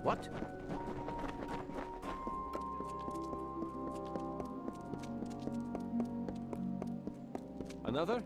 What? Another?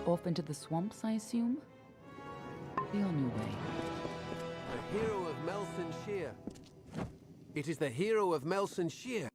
Off into the swamps, I assume? Be on your way. The hero of Melson Shear. It is the hero of Melson Shear.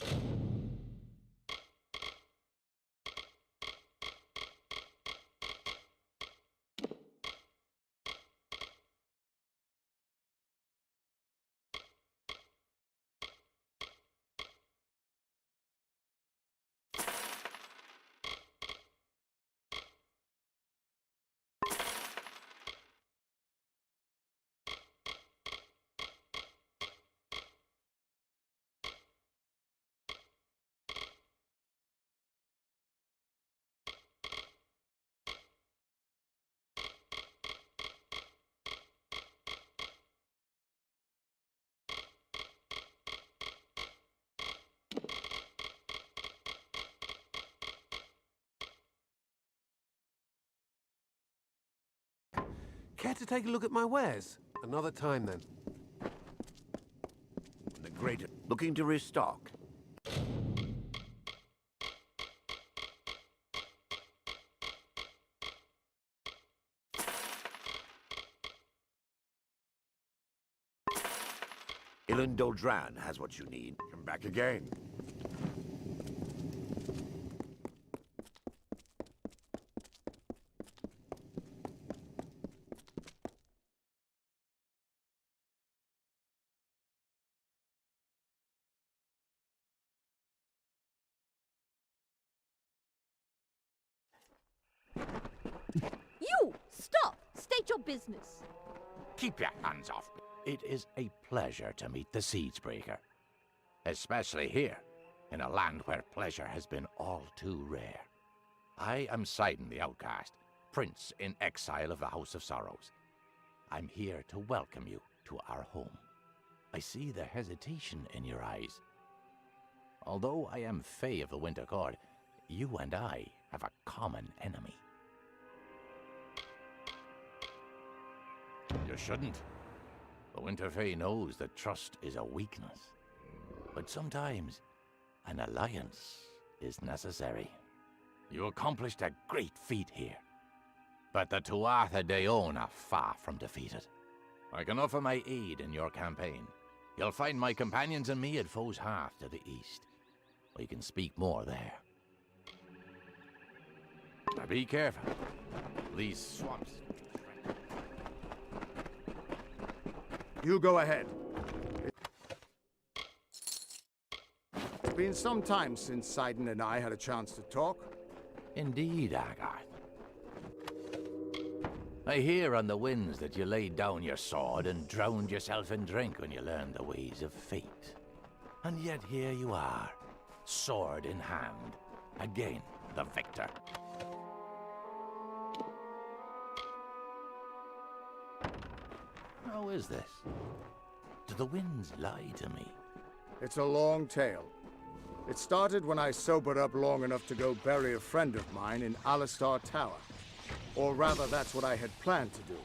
Care to take a look at my wares? Another time, then. The great... Looking to restock? Ilan Doldran has what you need. Come back again. You! Stop! State your business. Keep your hands off me. It is a pleasure to meet the Seedsbreaker. Especially here, in a land where pleasure has been all too rare. I am Sidon the Outcast, Prince in exile of the House of Sorrows. I'm here to welcome you to our home. I see the hesitation in your eyes. Although I am Fey of the Winter Court, you and I have a common enemy. You shouldn't. The Winter Fey knows that trust is a weakness. But sometimes, an alliance is necessary. You accomplished a great feat here. But the Tuata Дейон are far from defeated. I can offer my aid in your campaign. You'll find my companions and me at Foe's Hearth to the east. We can speak more there. Now be careful. These swamps... You go ahead. It's been some time since Sidon and I had a chance to talk. Indeed, Agarth. I hear on the winds that you laid down your sword and drowned yourself in drink when you learned the ways of fate. And yet here you are, sword in hand, again the victor. How is this? Do the winds lie to me? It's a long tale. It started when I sobered up long enough to go bury a friend of mine in Alistar Tower. Or rather, that's what I had planned to do.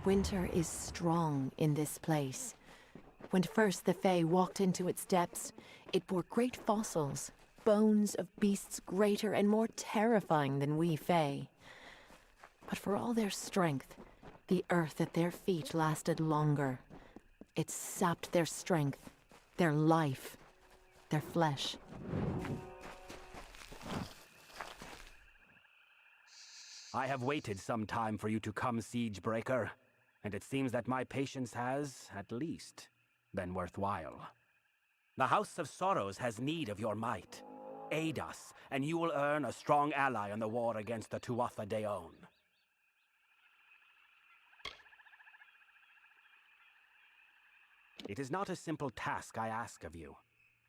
Winter is strong in this place. When first the Fey walked into its depths, it bore great fossils, bones of beasts greater and more terrifying than we Fey. But for all their strength, the earth at their feet lasted longer. It sapped their strength, their life, their flesh. I have waited some time for you to come, Siegebreaker, and it seems that my patience has, at least, been worthwhile. The House of Sorrows has need of your might. Aid us, and you will earn a strong ally in the war against the Tuata Deyon. It is not a simple task I ask of you.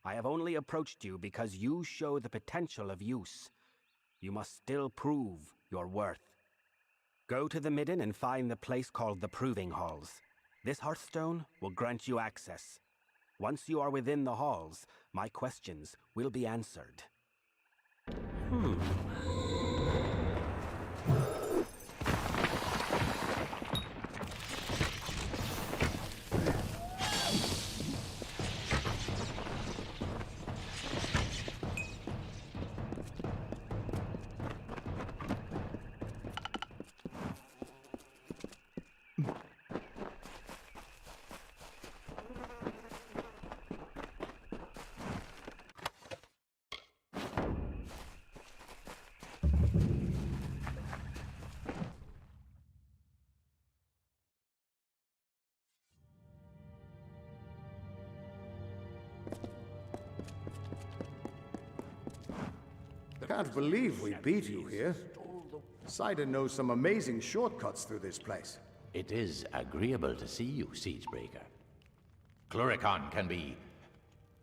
I have only approached you because you show the potential of use. You must still prove your worth. Go to the Midden and find the place called the Proving Halls. This Hearthstone will grant you access. Once you are within the halls, my questions will be answered. I can't believe we beat you here. Cider knows some amazing shortcuts through this place. It is agreeable to see you, Siegebreaker. Cluricon can be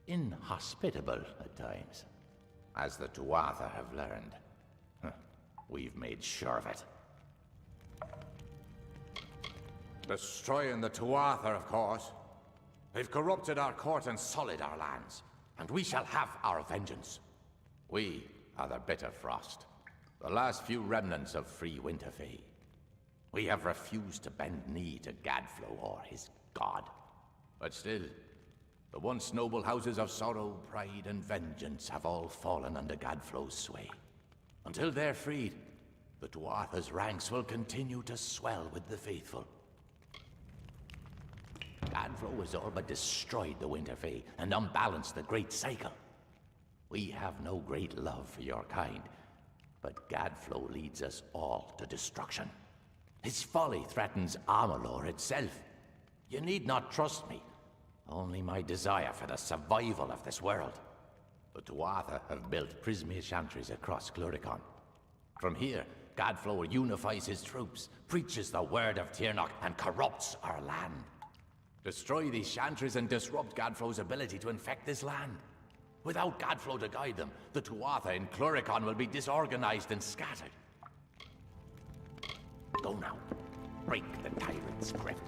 inhospitable at times, as the Tuatha have learned. We've made sure of it. Destroying the Tuatha, of course. They've corrupted our court and sullied our lands, and we shall have our vengeance. We are the bitter frost, the last few remnants of free Winter Fey. We have refused to bend knee to Gadflоу or his god. But still, the once noble houses of sorrow, pride, and vengeance have all fallen under Gadflоу's sway. Until they're freed, the Tuatha's ranks will continue to swell with the faithful. Gadflоу has all but destroyed the Winter Fey and unbalanced the great cycle. We have no great love for your kind, but Gadflоу leads us all to destruction. His folly threatens Amalur itself. You need not trust me, only my desire for the survival of this world. The Tuatha have built Prismia chantries across Cluricon. From here, Gadflоу unifies his troops, preaches the word of ТИРНОХ, and corrupts our land. Destroy these chantries and disrupt Gadflоу's ability to infect this land. Without Gadflоу to guide them, the Tuatha in Cluricon will be disorganized and scattered. Go now. Break the tyrant's grip.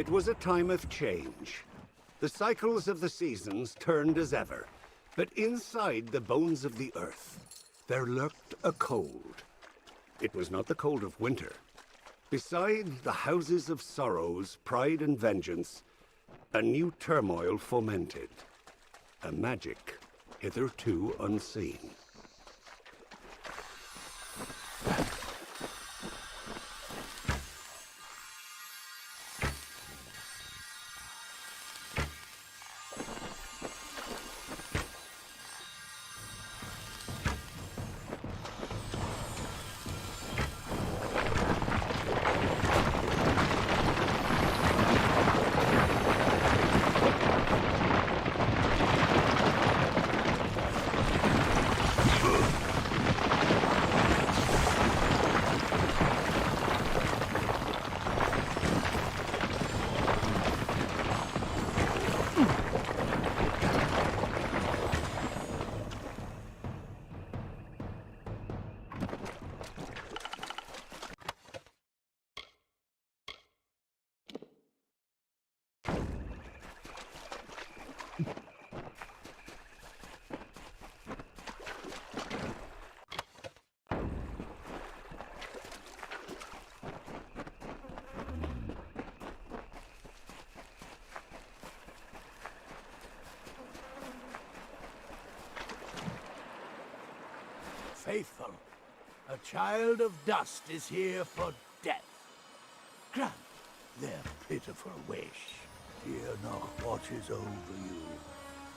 It was a time of change. The cycles of the seasons turned as ever, but inside the bones of the earth, there lurked a cold. It was not the cold of winter. Beside the houses of sorrows, pride and vengeance, a new turmoil fomented, a magic hitherto unseen. faithful. A child of dust is here for death. Grant their pitiful wish. TIRNOCH watches over you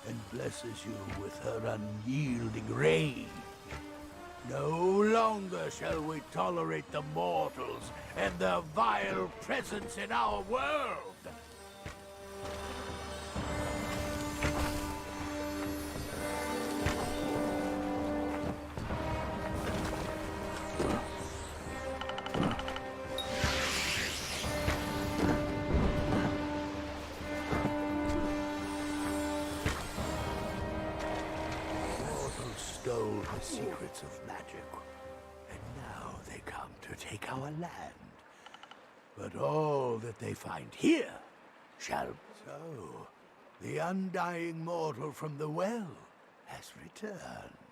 and blesses you with her unyielding rage. No longer shall we tolerate the mortals and their vile presence in our world. Stole the secrets of magic, and now they come to take our land. But all that they find here shall... So, the undying mortal from the well has returned.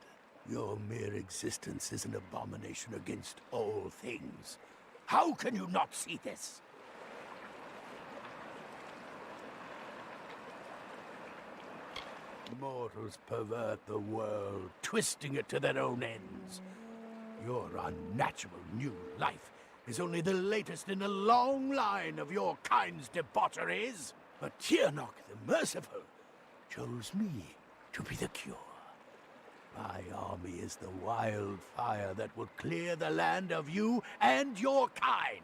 Your mere existence is an abomination against all things. How can you not see this? Mortals pervert the world, twisting it to their own ends. Your unnatural new life is only the latest in a long line of your kind's debaucheries. But TIRNOCH the Merciful chose me to be the cure. My army is the wildfire that will clear the land of you and your kind.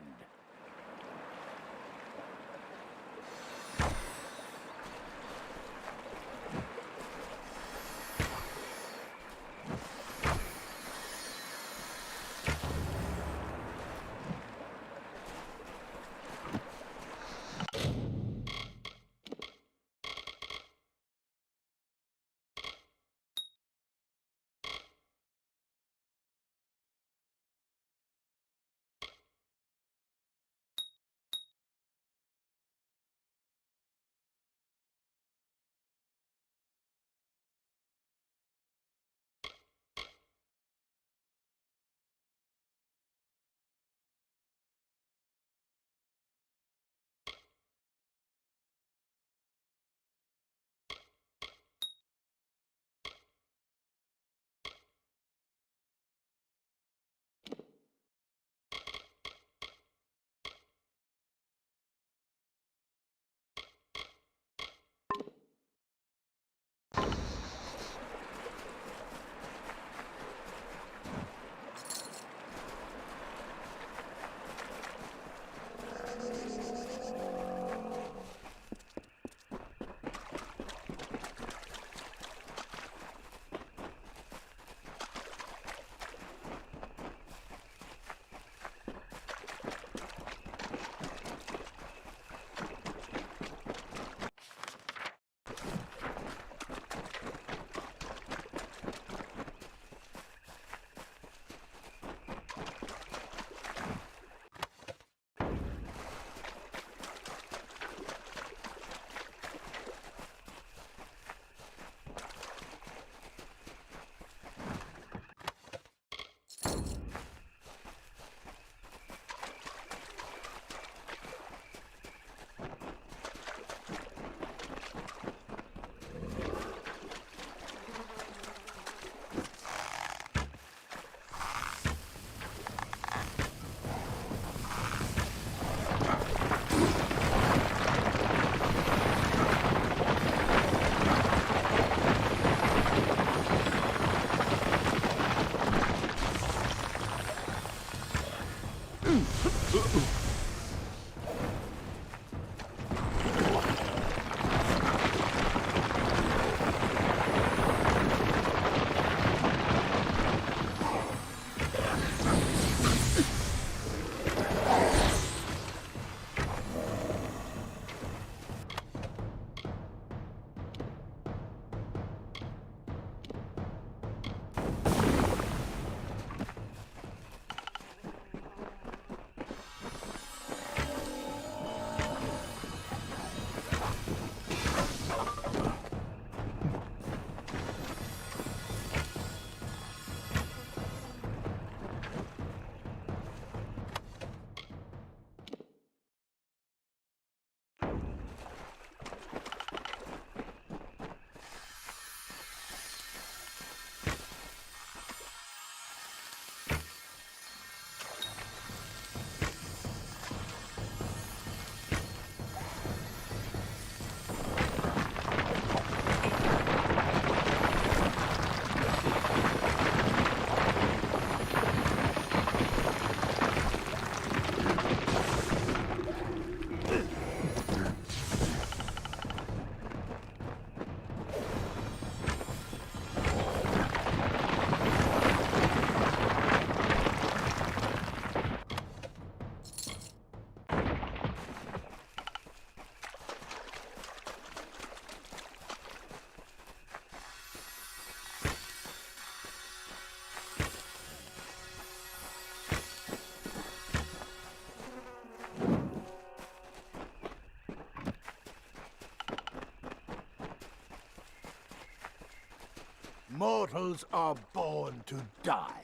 Mortals are born to die.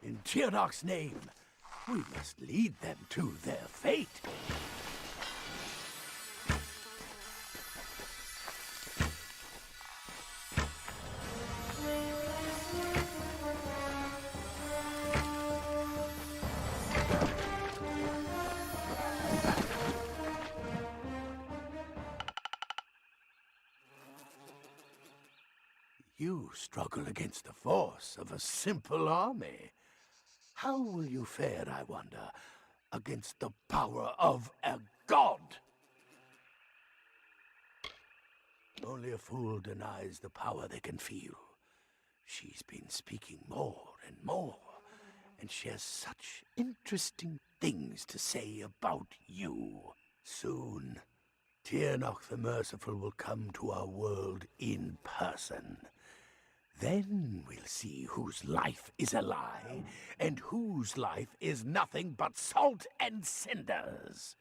In TIRNOC's name, we must lead them to their fate. You struggle against the force of a simple army. How will you fare, I wonder, against the power of a god? Only a fool denies the power they can feel. She's been speaking more and more, and she has such interesting things to say about you. Soon, TIRNOCH the Merciful will come to our world in person. Then we'll see whose life is a lie, and whose life is nothing but salt and cinders.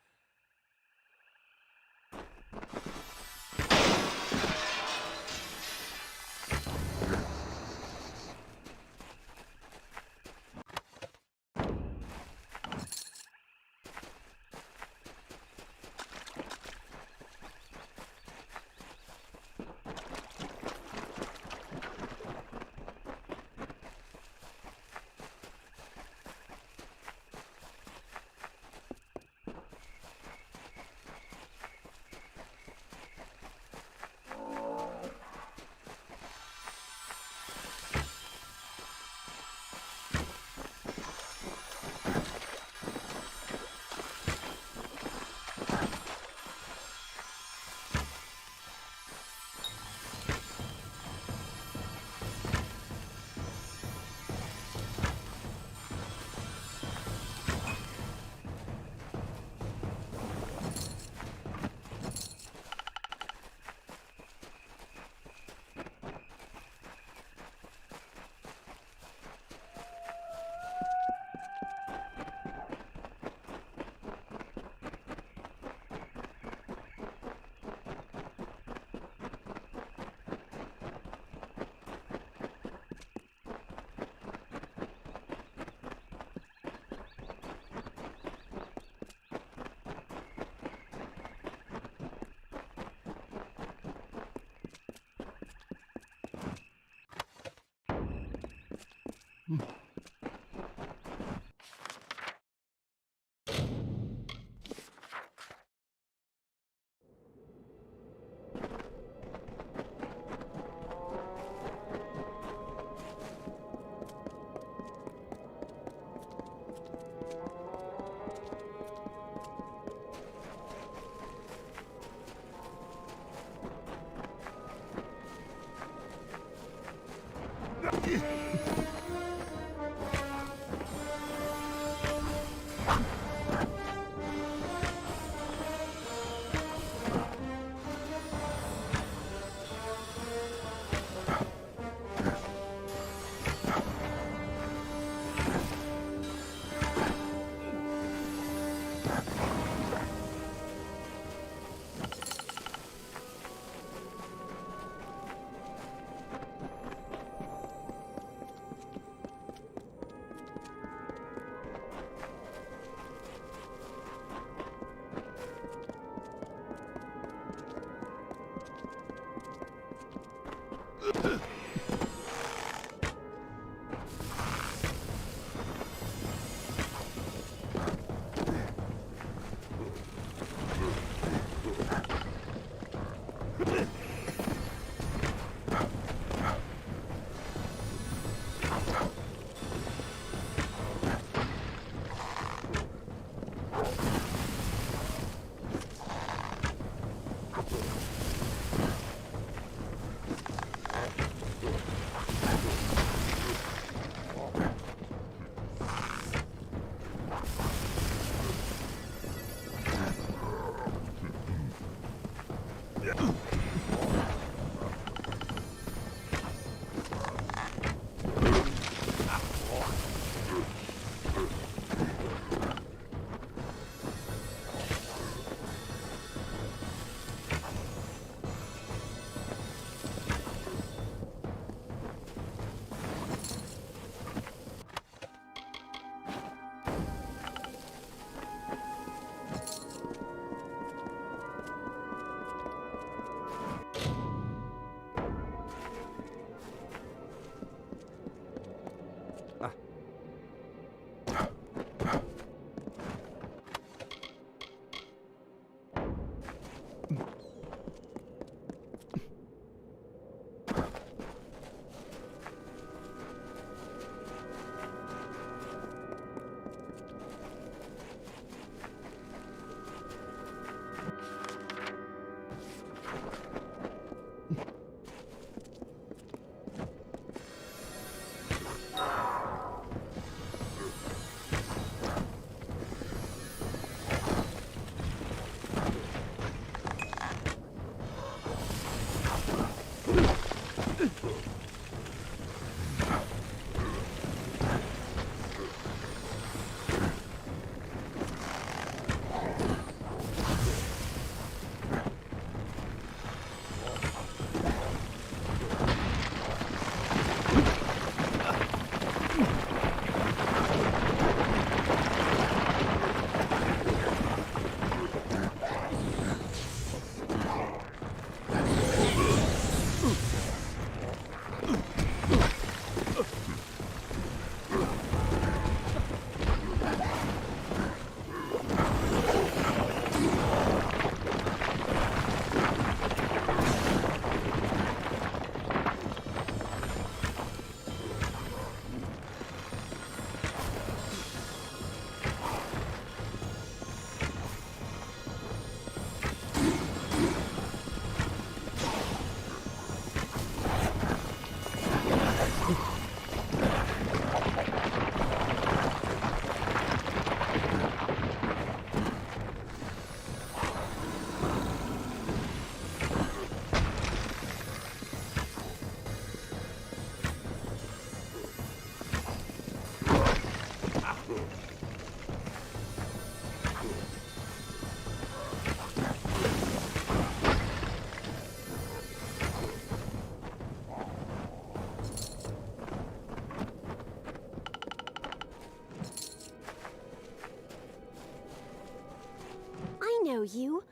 you.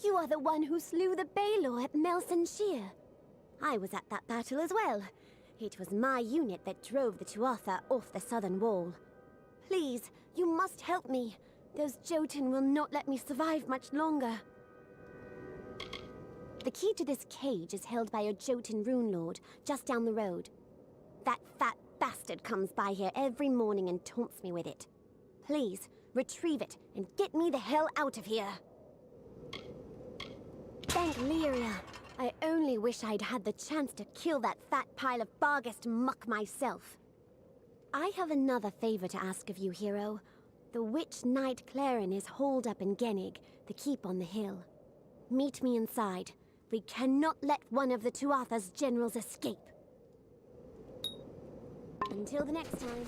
You are the one who slew the Baylor at Melson-Shear. I was at that battle as well. It was my unit that drove the Tuatha off the southern wall. Please, you must help me. Those Jotun will not let me survive much longer. The key to this cage is held by a Jotun rune lord, just down the road. That fat bastard comes by here every morning and taunts me with it. Please, retrieve it and get me the hell out of here. Thank Lyria. I only wish I'd had the chance to kill that fat pile of Barghest muck myself. I have another favor to ask of you, hero. The witch knight Clarin is holed up in Genig, the keep on the hill. Meet me inside. We cannot let one of the Tuatha's generals escape. Until the next time.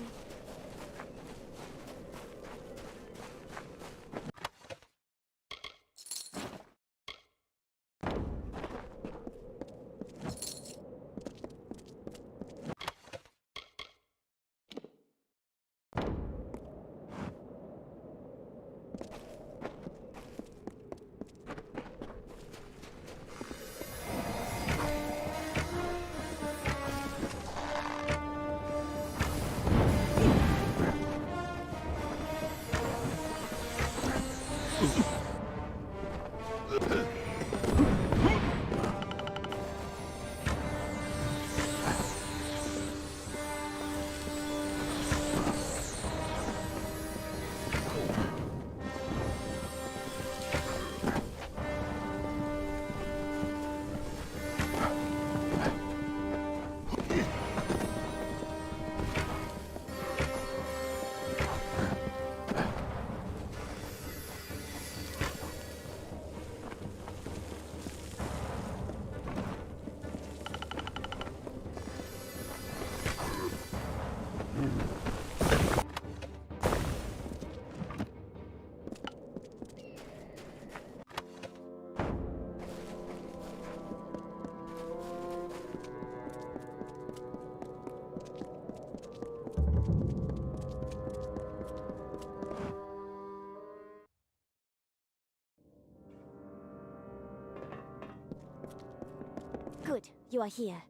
Good, you are here.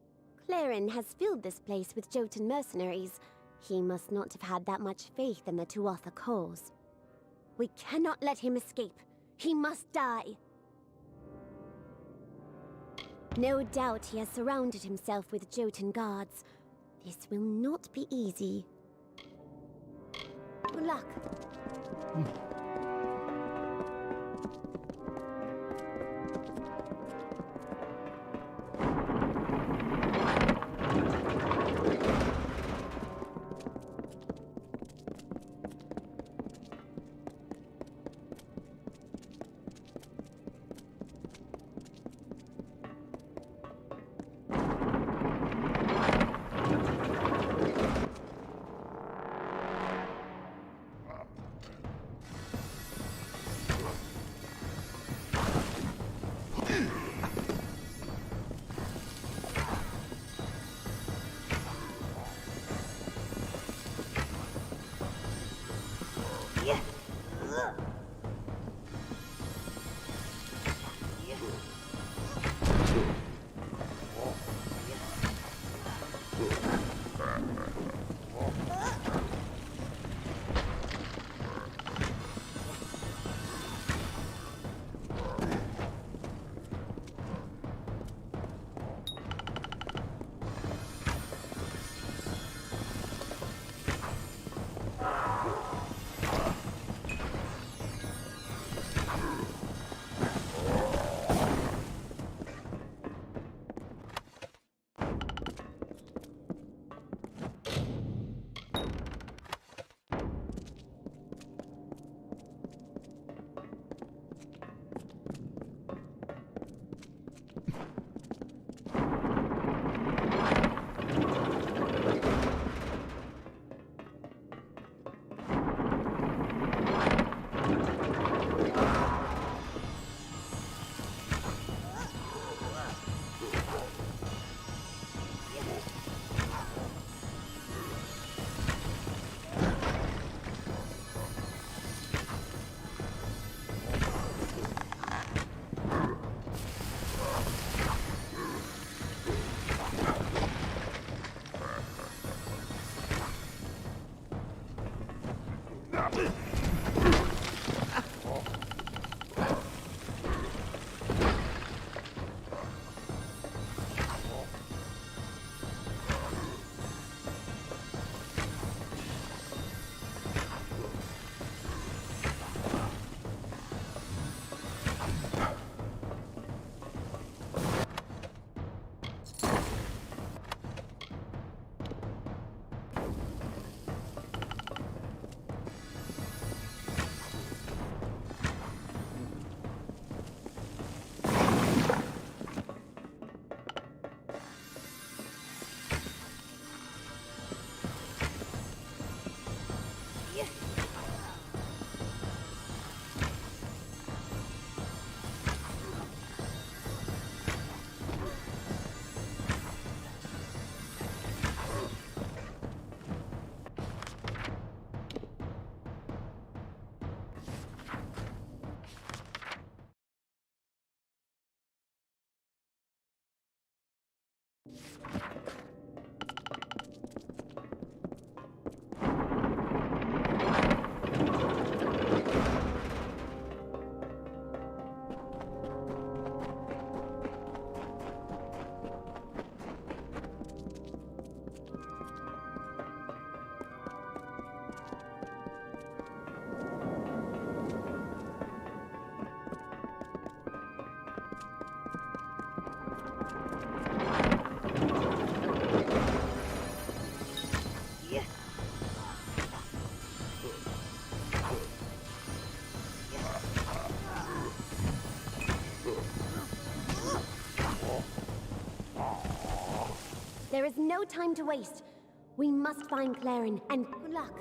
Clarin has filled this place with Jotun mercenaries. He must not have had that much faith in the Tuatha cause. We cannot let him escape. He must die. No doubt he has surrounded himself with Jotun guards. This will not be easy. Good luck. There is no time to waste. We must find Clarin, and good luck.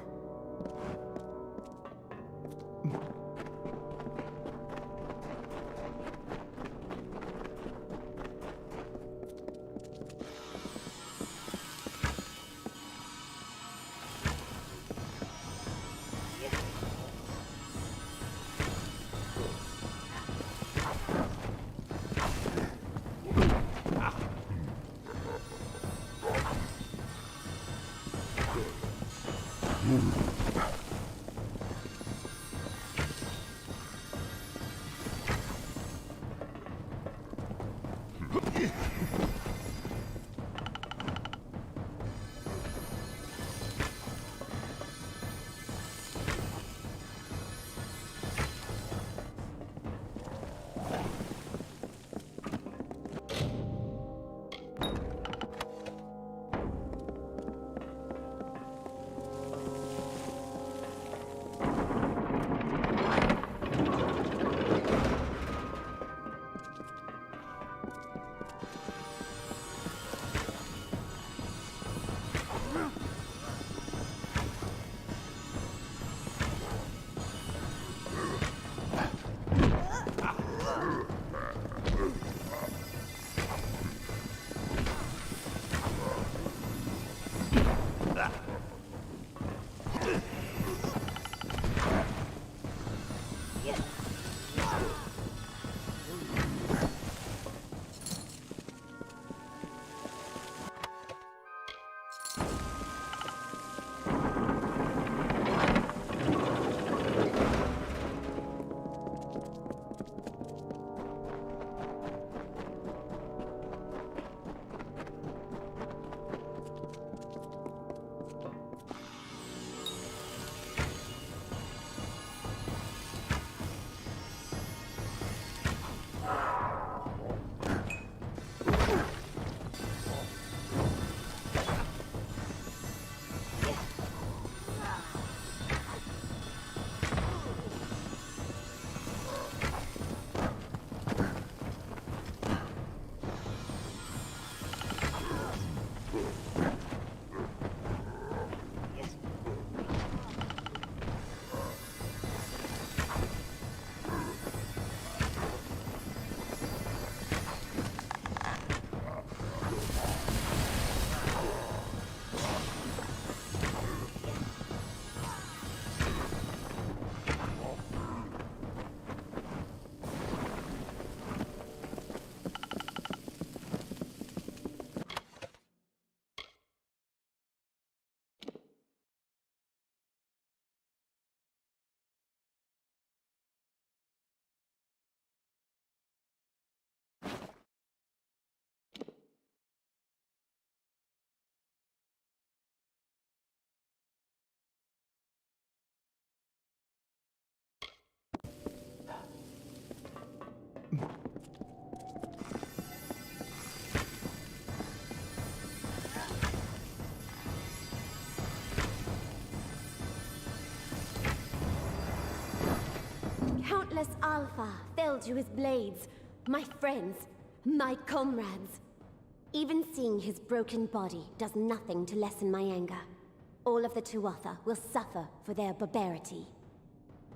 Countless Alpha fell to his blades. My friends, my comrades. Even seeing his broken body does nothing to lessen my anger. All of the Tuatha will suffer for their barbarity.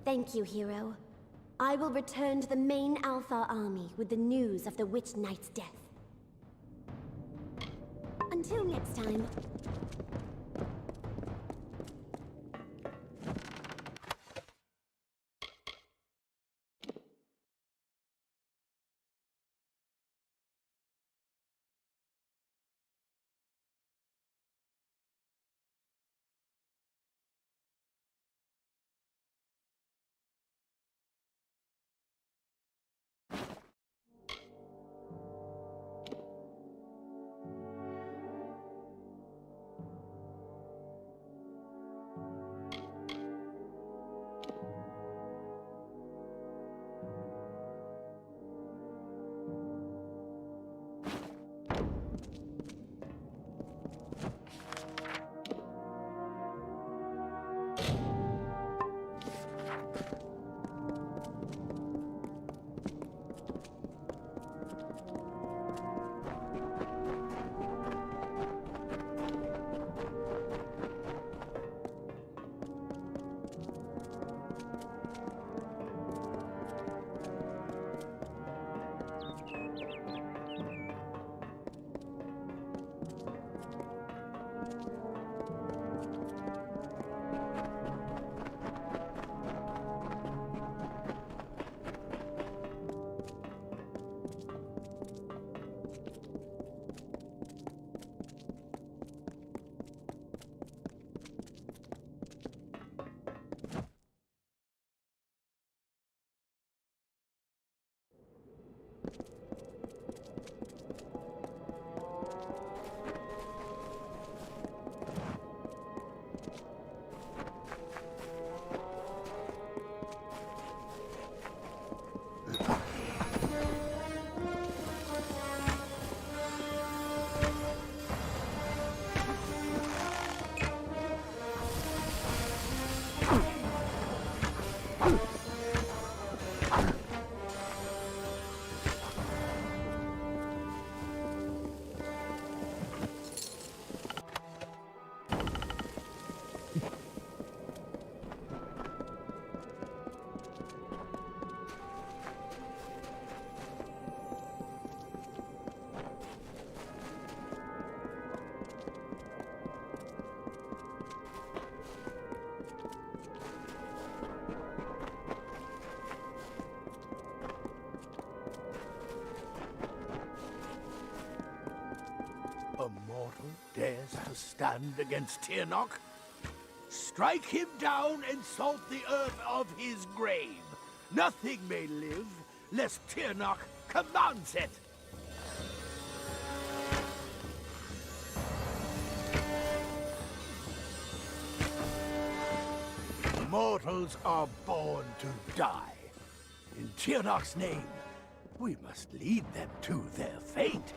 Thank you, hero. I will return to the main Alpha army with the news of the Witch Knight's death. Until next time. A mortal dares to stand against TIRNOH? Strike him down and salt the earth of his grave. Nothing may live, lest TIRNOH commands it. Mortals are born to die. In TIRNOH's name, we must lead them to their fate.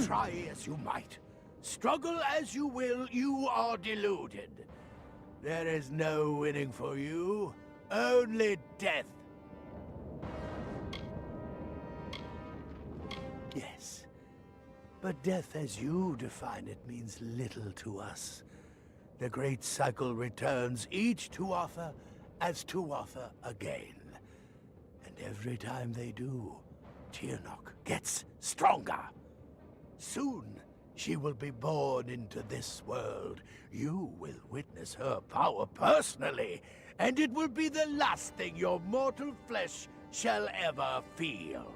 Try as you might, struggle as you will, you are deluded. There is no winning for you, only death. Yes, but death as you define it means little to us. The great cycle returns, each Tuatha as Tuatha again. And every time they do, TIRNOH gets stronger. Soon, she will be born into this world. You will witness her power personally, and it will be the last thing your mortal flesh shall ever feel.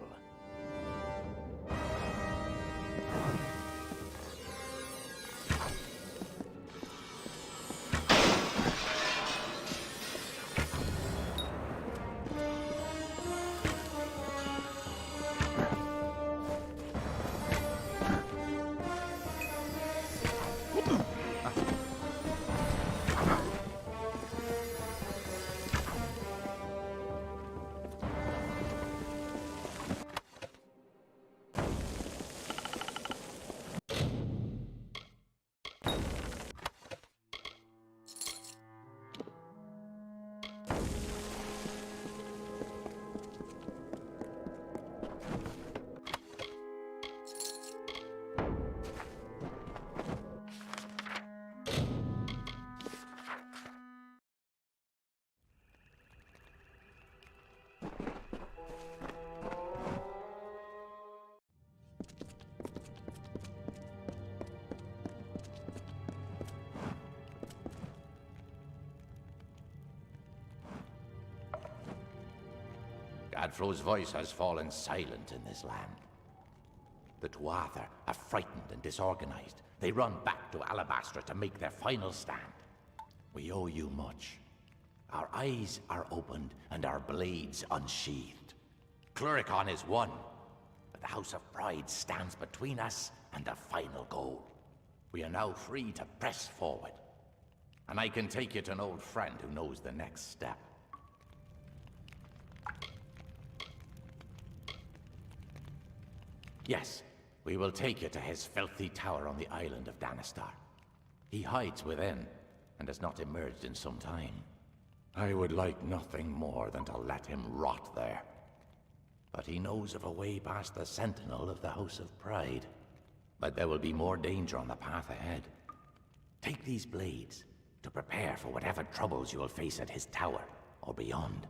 Gadflow's voice has fallen silent in this land. The Tuatha are frightened and disorganized. They run back to Alabastra to make their final stand. We owe you much. Our eyes are opened and our blades unsheathed. Cluricon is won, but the House of Pride stands between us and the final goal. We are now free to press forward. And I can take you to an old friend who knows the next step. Yes, we will take you to his filthy tower on the island of Danistar. He hides within, and has not emerged in some time. I would like nothing more than to let him rot there. But he knows of a way past the sentinel of the House of Pride. But there will be more danger on the path ahead. Take these blades to prepare for whatever troubles you will face at his tower, or beyond.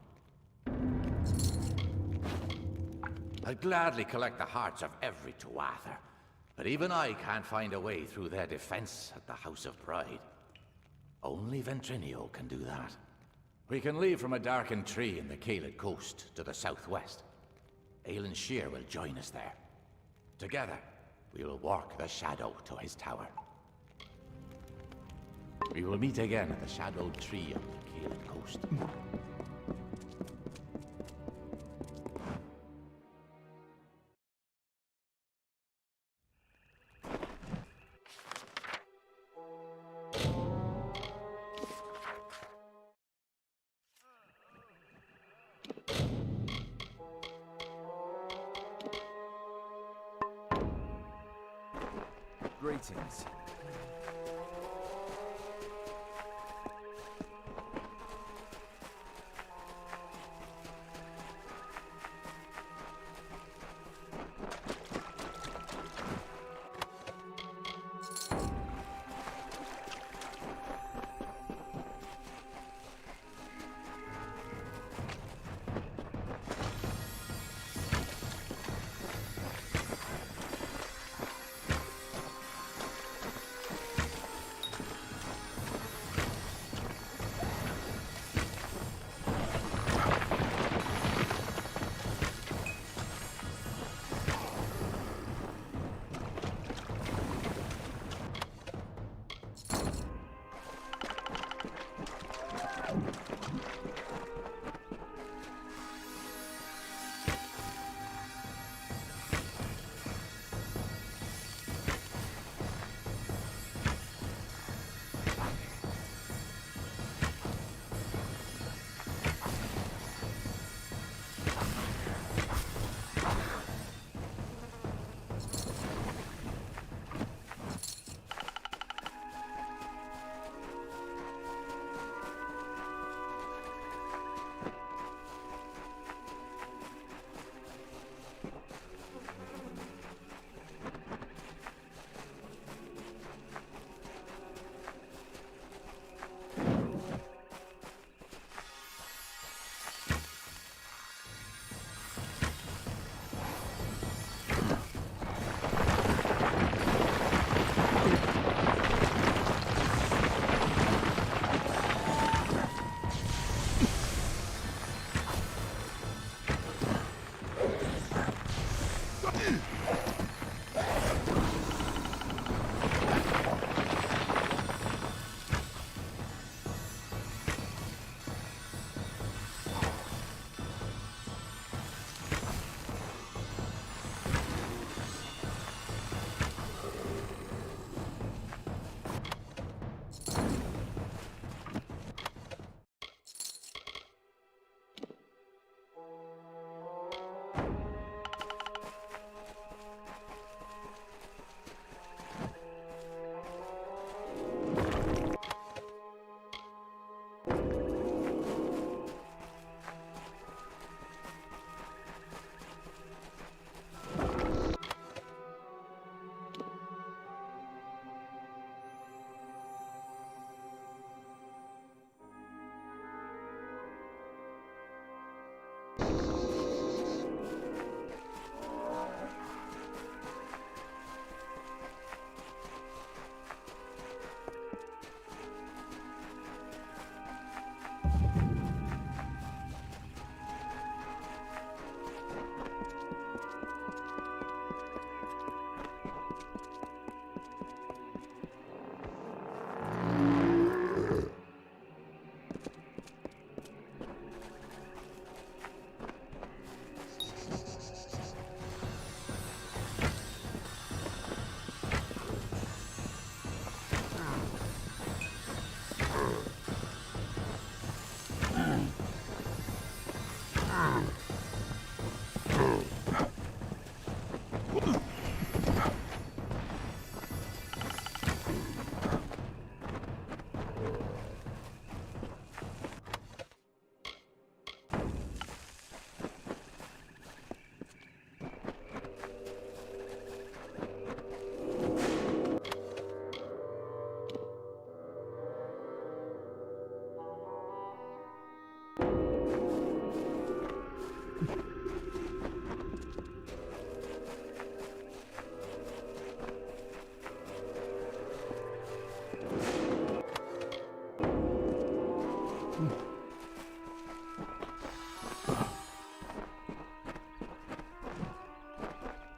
I'd gladly collect the hearts of every Tuatha, but even I can't find a way through their defense at the House of Pride. Only Ventrinio can do that. We can leave from a darkened tree in the Kaled coast to the southwest. Aelin Shear will join us there. Together, we will walk the shadow to his tower. We will meet again at the shadowed tree on the Kaled coast. Greetings.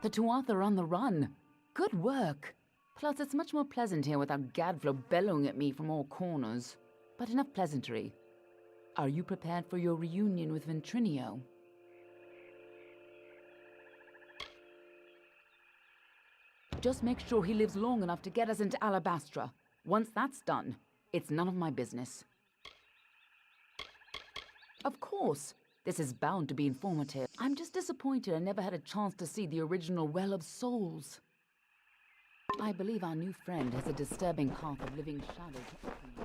The Tuatha are on the run. Good work. Plus, it's much more pleasant here without Gadflоу bellowing at me from all corners. But enough pleasantry. Are you prepared for your reunion with Ventrinio? Just make sure he lives long enough to get us into Alabastra. Once that's done, it's none of my business. Of course. This is bound to be informative. I'm just disappointed I never had a chance to see the original Well of Souls. I believe our new friend has a disturbing path of living shadow to offer you.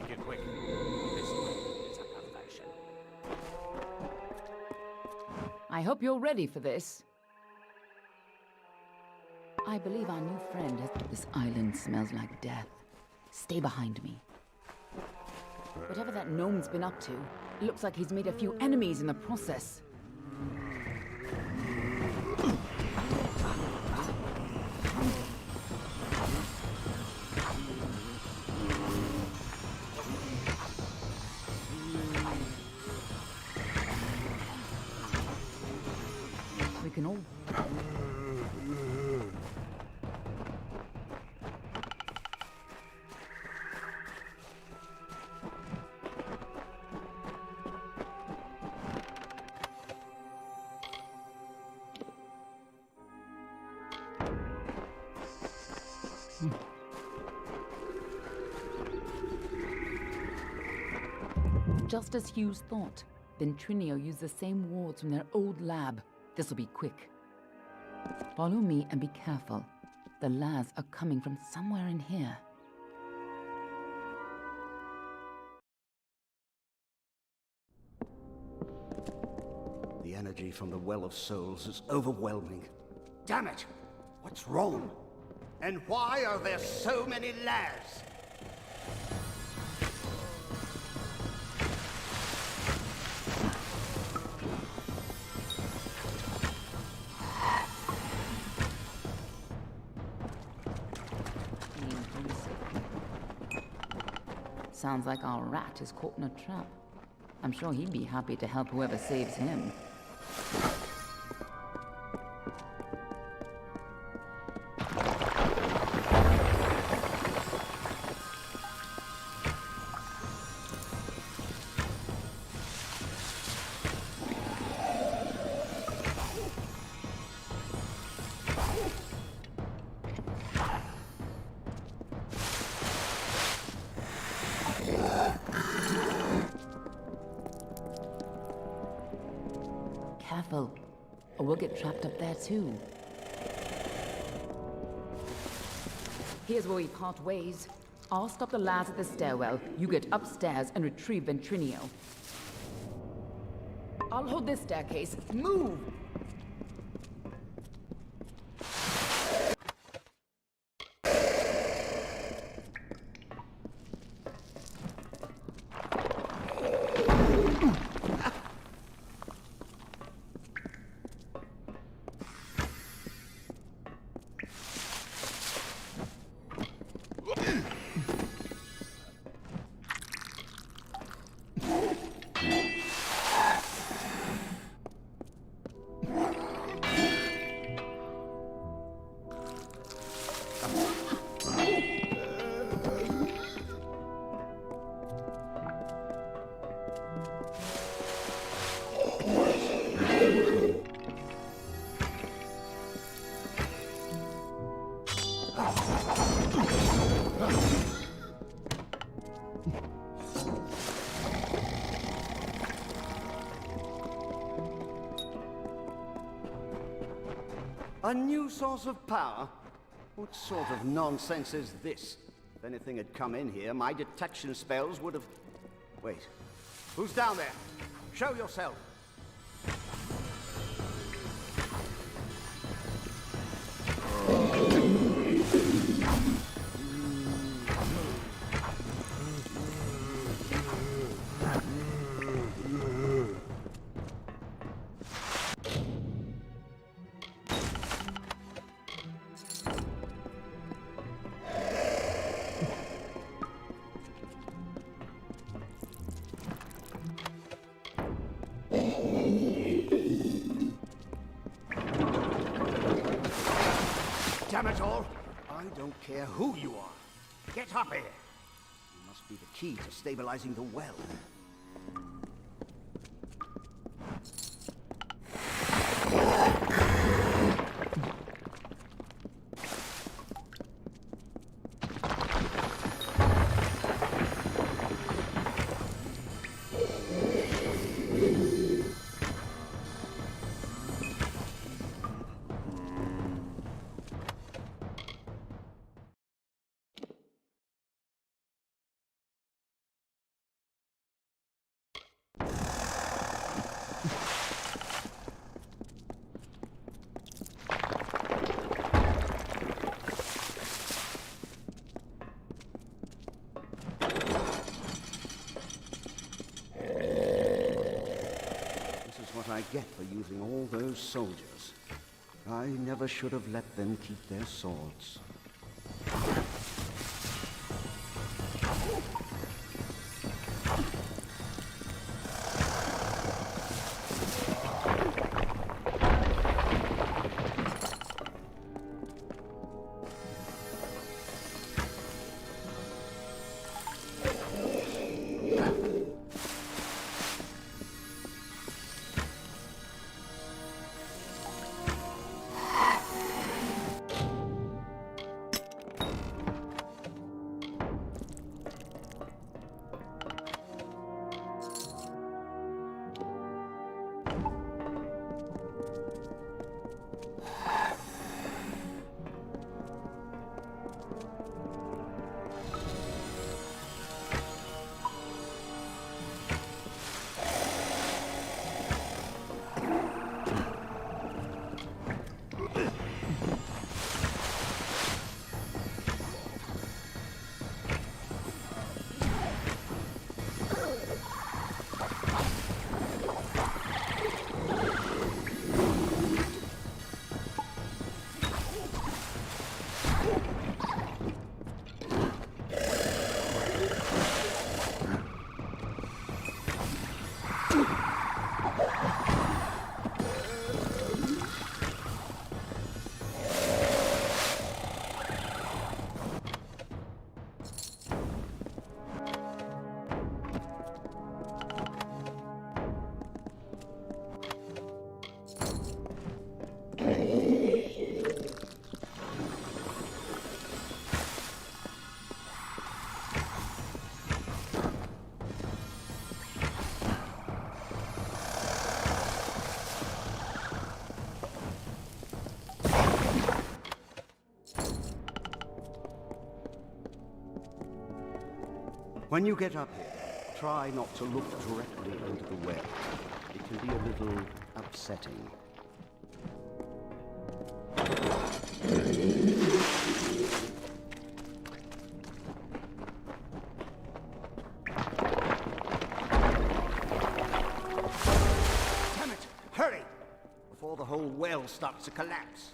Make it quick. This is a perversion. I hope you're ready for this. I believe our new friend has... This island smells like death. Stay behind me. Whatever that gnome's been up to, it looks like he's made a few enemies in the process. We can all... Just as Hughes thought, Ventrinio used the same wards from their old lab. This'll be quick. Follow me and be careful. The lads are coming from somewhere in here. The energy from the Well of Souls is overwhelming. Damn it! What's wrong? And why are there so many lads? Sounds like our rat is caught in a trap. I'm sure he'd be happy to help whoever saves him. Careful, or we'll get trapped up there too. Here's where we part ways. I'll stop the lads at the stairwell. You get upstairs and retrieve Ventrinio. I'll hold this staircase. Move! A new source of power? What sort of nonsense is this? If anything had come in here, my detection spells would have... Wait. Who's down there? Show yourself! Damn it all! I don't care who you are. Get up here! You must be the key to stabilizing the well. what I get for using all those soldiers. I never should have let them keep their swords. When you get up here, try not to look directly into the well. It can be a little upsetting. Damn it! Hurry! Before the whole well starts to collapse.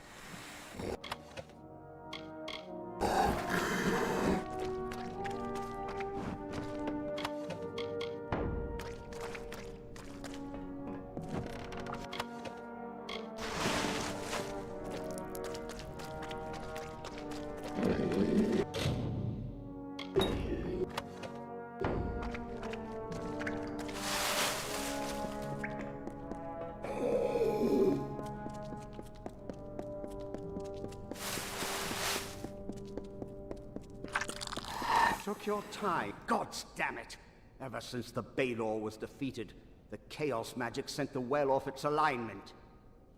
Took your time. Gods damn it! Ever since the Balor was defeated, the Chaos magic sent the well off its alignment.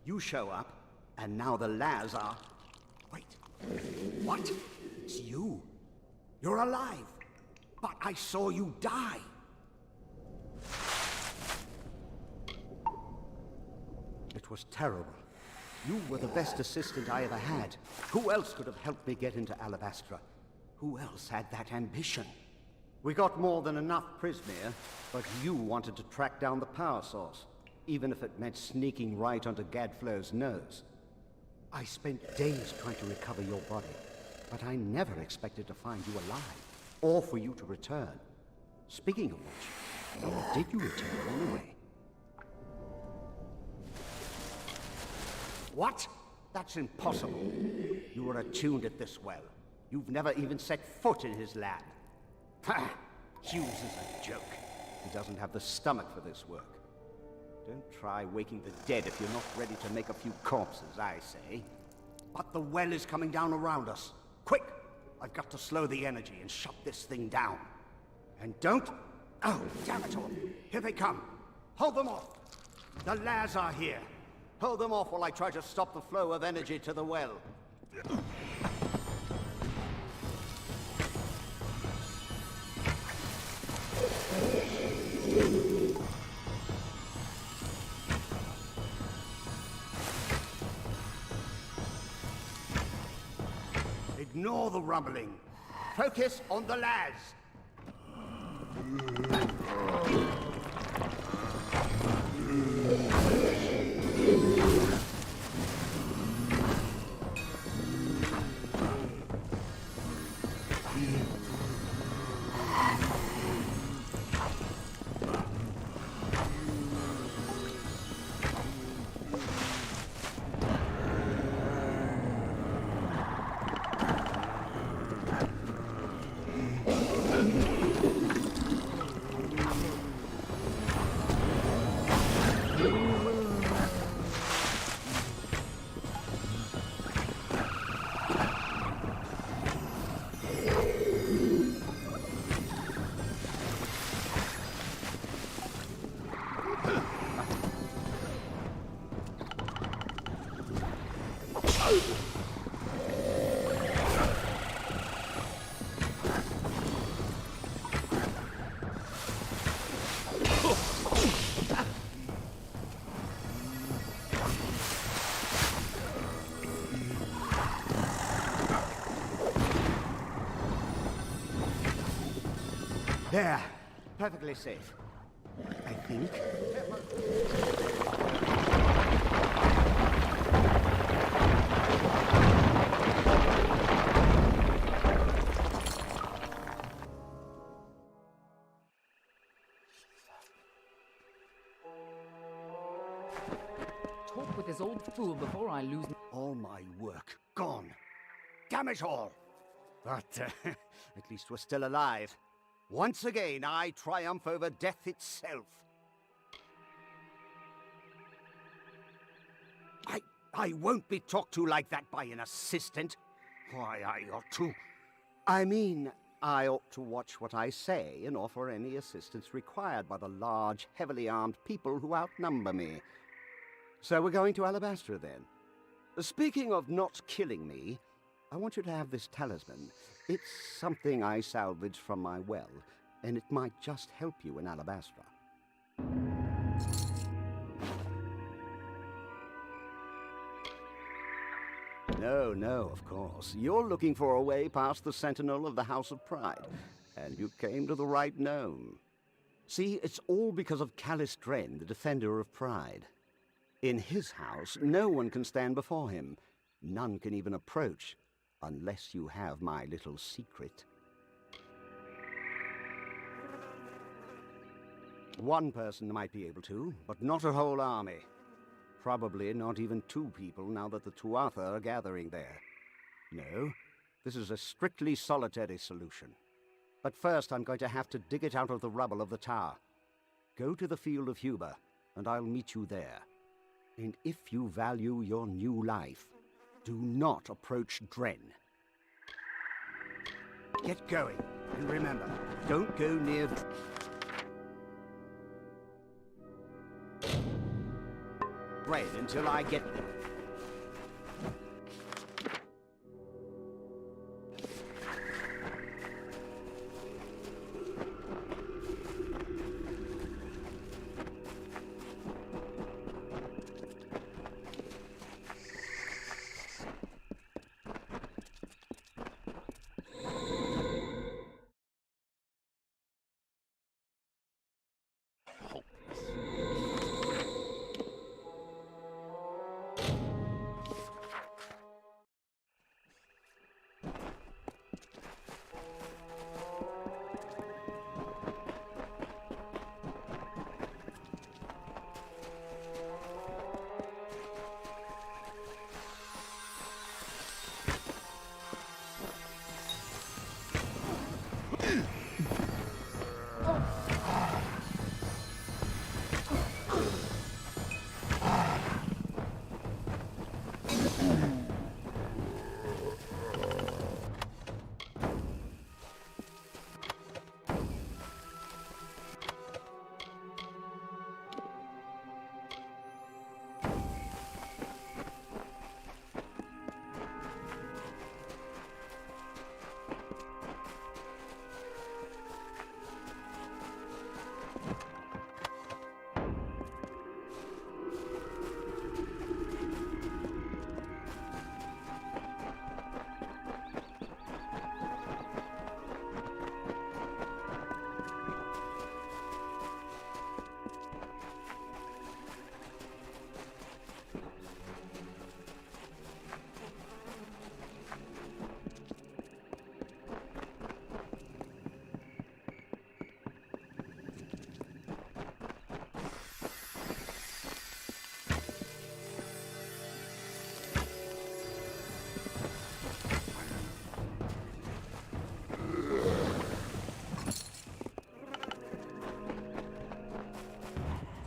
You show up, and now the Laz are... Wait. What? It's you. You're alive. But I saw you die. It was terrible. You were the best assistant I ever had. Who else could have helped me get into Alabastra? Who else had that ambition? We got more than enough Prismere, but you wanted to track down the power source, even if it meant sneaking right onto Gadflow's nose. I spent days trying to recover your body, but I never expected to find you alive, or for you to return. Speaking of which, where did you return anyway? What? That's impossible. You were attuned at this well. You've never even set foot in his land. Ha! Hughes is a joke. He doesn't have the stomach for this work. Don't try waking the dead if you're not ready to make a few corpses, I say. But the well is coming down around us. Quick! I've got to slow the energy and shut this thing down. And don't... Oh, damn it all. Here they come. Hold them off. The Laz are here. Hold them off while I try to stop the flow of energy to the well. Ignore the rumbling. Focus on the Laz. There. Perfectly safe. I think. Talk with this old fool before I lose... All my work gone. Damn it all! But at least we're still alive. Once again, I triumph over death itself. I won't be talked to like that by an assistant. Why, I ought to... I mean, I ought to watch what I say and offer any assistance required by the large, heavily armed people who outnumber me. So we're going to Alabastra, then. Speaking of not killing me, I want you to have this talisman. It's something I salvaged from my well, and it might just help you in Alabastra. No, of course. You're looking for a way past the Sentinel of the House of Pride, and you came to the right gnome. See, it's all because of Calistren, the Defender of Pride. In his house, no one can stand before him. None can even approach, unless you have my little secret. One person might be able to, but not a whole army. Probably not even 2 people now that the Tuatha are gathering there. No, this is a strictly solitary solution. But first I'm going to have to dig it out of the rubble of the tower. Go to the field of Huber, and I'll meet you there. And if you value your new life, do not approach Dren. Get going, and remember, don't go near... Dren until I get them.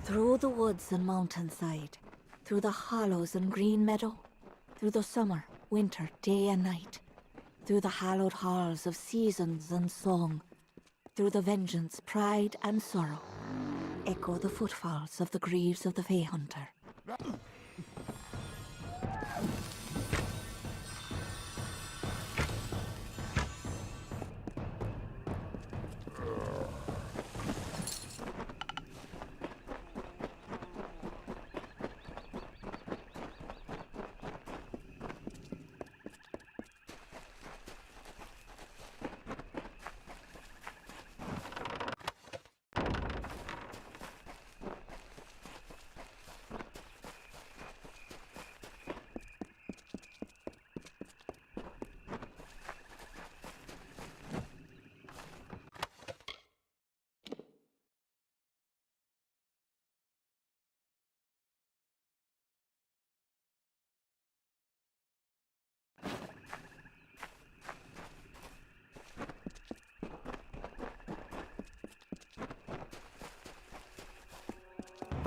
Through the woods and mountainside, through the hollows and green meadow, through the summer, winter, day and night, through the hallowed halls of seasons and song, through the vengeance, pride and sorrow, echo the footfalls of the greaves of the Fey Hunter.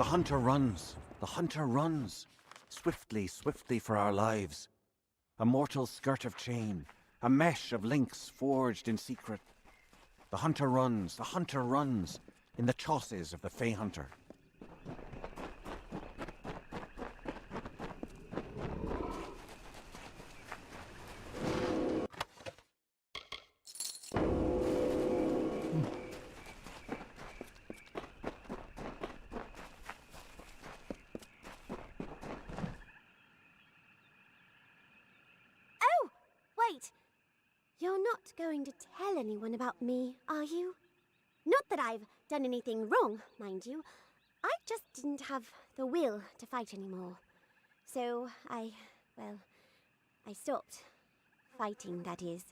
The hunter runs. The hunter runs. Swiftly, swiftly for our lives. A mortal skirt of chain. A mesh of links forged in secret. The hunter runs. The hunter runs. In the chausses of the Fey hunter. Wait! You're not going to tell anyone about me, are you? Not that I've done anything wrong, mind you. I just didn't have the will to fight anymore. So I stopped. Fighting, that is.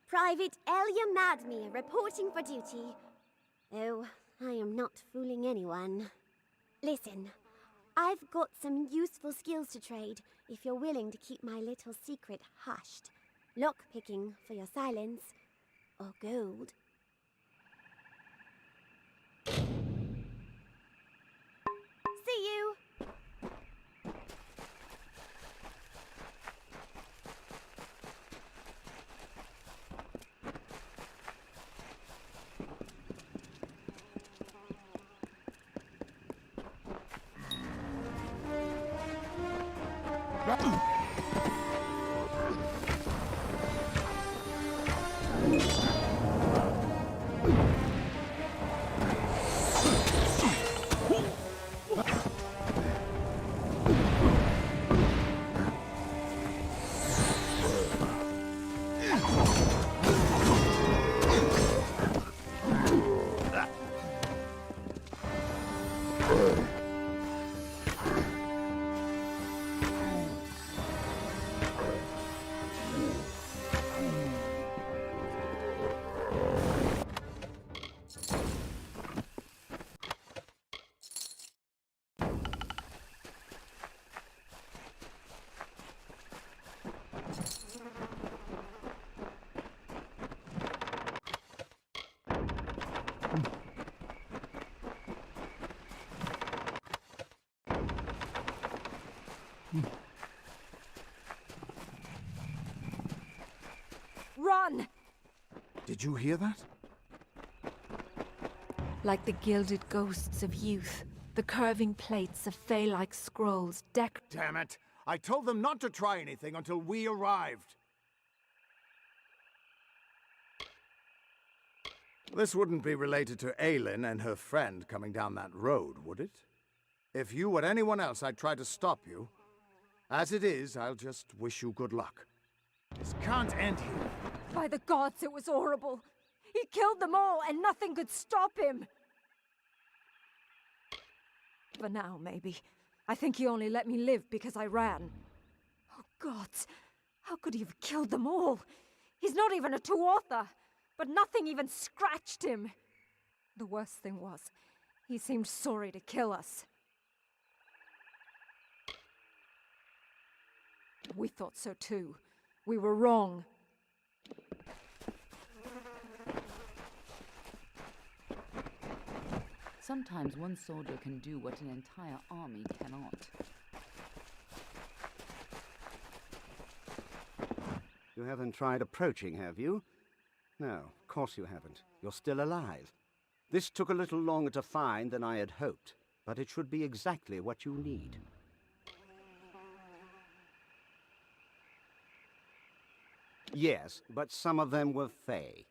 Private Elia Madmere, reporting for duty. Oh, I am not fooling anyone. Listen, I've got some useful skills to trade if you're willing to keep my little secret hushed. Lock-picking for your silence, or gold. See you! Run! Did you hear that? Like the gilded ghosts of youth, the curving plates of fey-like scrolls decked. Damn it! I told them not to try anything until we arrived. This wouldn't be related to Aylin and her friend coming down that road, would it? If you or anyone else, I'd try to stop you. As it is, I'll just wish you good luck. This can't end here. By the gods, it was horrible. He killed them all, and nothing could stop him. For now, maybe. I think he only let me live because I ran. Oh, gods. How could he have killed them all? He's not even a Tuatha, but nothing even scratched him. The worst thing was, he seemed sorry to kill us. We thought so too. We were wrong. Sometimes one soldier can do what an entire army cannot. You haven't tried approaching, have you? No, of course you haven't. You're still alive. This took a little longer to find than I had hoped, but it should be exactly what you need. Yes, but some of them were Fey.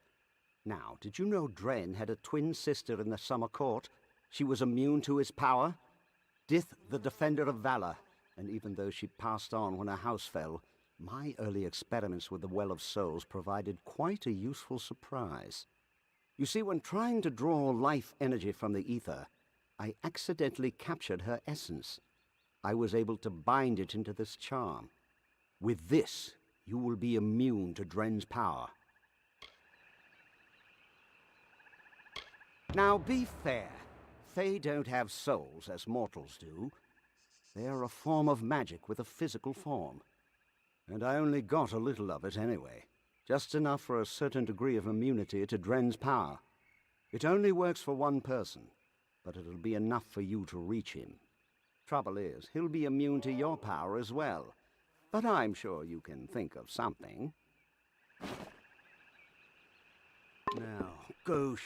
Now, did you know Dren had a twin sister in the Summer Court? She was immune to his power? Dith, the Defender of Valor, and even though she passed on when her house fell, my early experiments with the Well of Souls provided quite a useful surprise. You see, when trying to draw life energy from the ether, I accidentally captured her essence. I was able to bind it into this charm. With this, you will be immune to Dren's power. Now be fair. Fey don't have souls as mortals do. They're a form of magic with a physical form. And I only got a little of it anyway. Just enough for a certain degree of immunity to Dren's power. It only works for one person. but it'll be enough for you to reach him. Trouble is, he'll be immune to your power as well. But I'm sure you can think of something. Now, go.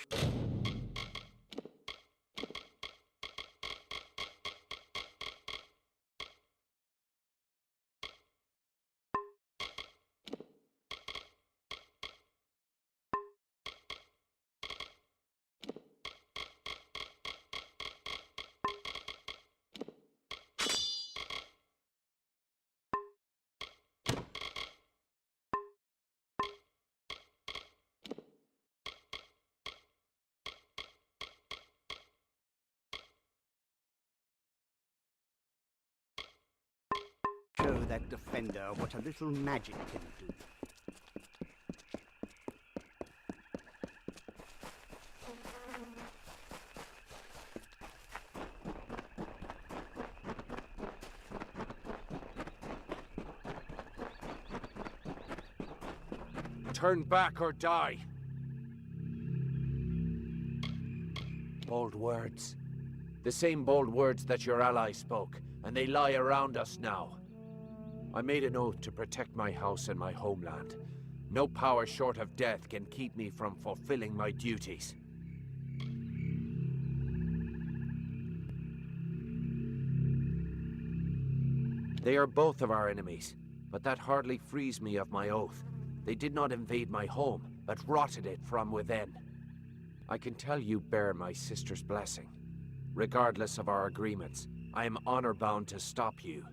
Show that defender what a little magic can do. Turn back or die. Bold words. The same bold words that your ally spoke, and they lie around us now. I made an oath to protect my house and my homeland. No power short of death can keep me from fulfilling my duties. They are both of our enemies, but that hardly frees me of my oath. They did not invade my home, but rotted it from within. I can tell you bear my sister's blessing. Regardless of our agreements, I am honor-bound to stop you.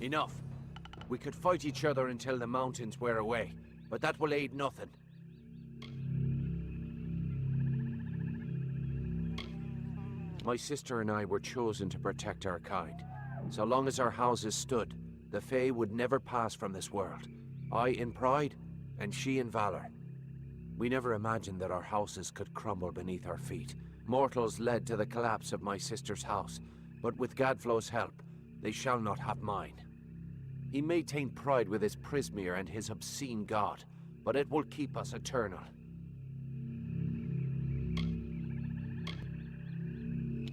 Enough. We could fight each other until the mountains wear away, but that will aid nothing. My sister and I were chosen to protect our kind. So long as our houses stood, the Fey would never pass from this world. I in pride, and she in valor. We never imagined that our houses could crumble beneath our feet. Mortals led to the collapse of my sister's house, but with Gadflow's help, they shall not have mine. He may taint pride with his Prismere and his obscene god, but it will keep us eternal.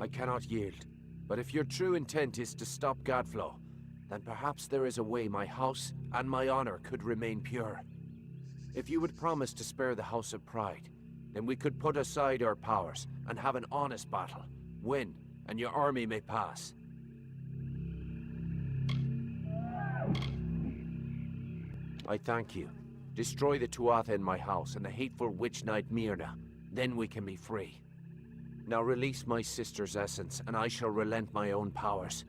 I cannot yield, but if your true intent is to stop Gadflow, then perhaps there is a way my house and my honor could remain pure. If you would promise to spare the House of Pride, then we could put aside our powers and have an honest battle, win, and your army may pass. I thank you. Destroy the Tuatha in my house and the hateful witch knight Myrna. Then we can be free. Now release my sister's essence, and I shall relent my own powers.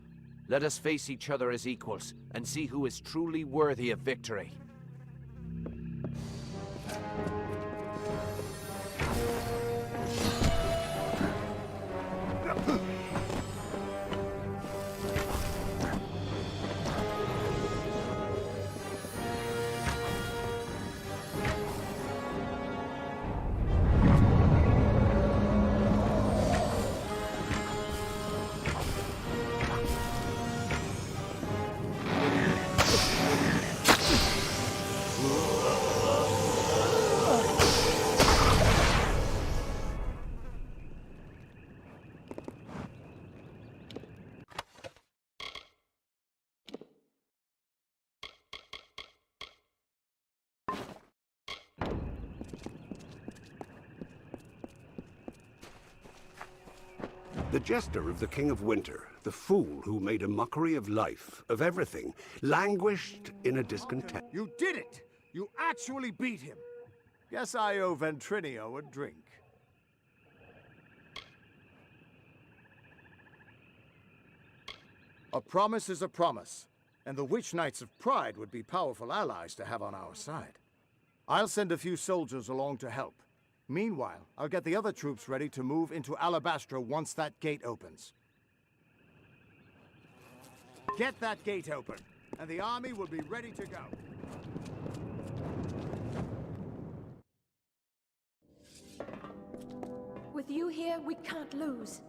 Let us face each other as equals, and see who is truly worthy of victory. The jester of the King of Winter, the fool who made a mockery of life, of everything, languished in a discontent. You did it! You actually beat him! Guess I owe Ventrinio a drink. A promise is a promise, and the Witch Knights of Pride would be powerful allies to have on our side. I'll send a few soldiers along to help. Meanwhile, I'll get the other troops ready to move into Alabastra once that gate opens. Get that gate open, and the army will be ready to go. With you here, we can't lose.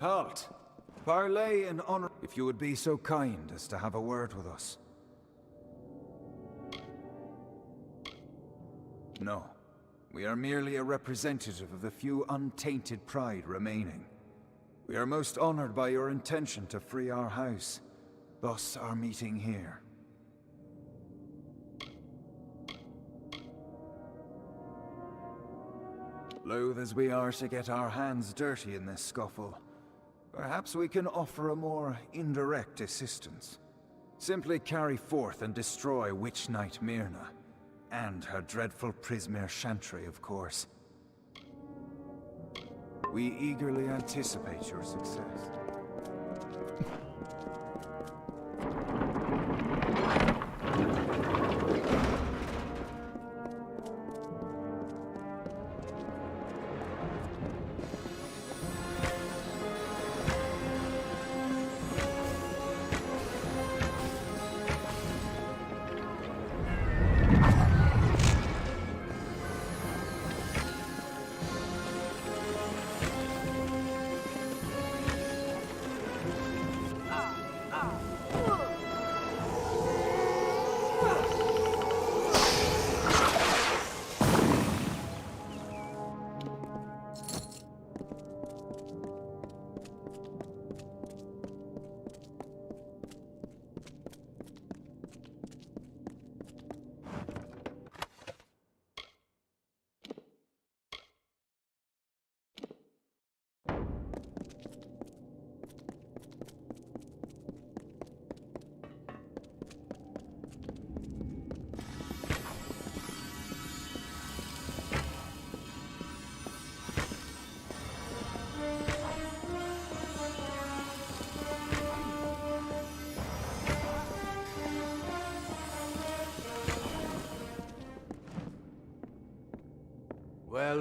Halt! Parley in honor. If you would be so kind as to have a word with us. No. We are merely a representative of the few untainted pride remaining. We are most honored by your intention to free our house. Thus our meeting here. Loath as we are to get our hands dirty in this scuffle, perhaps we can offer a more indirect assistance. Simply carry forth and destroy Witch Knight Myrna, and her dreadful Prismere Chantry, of course. We eagerly anticipate your success.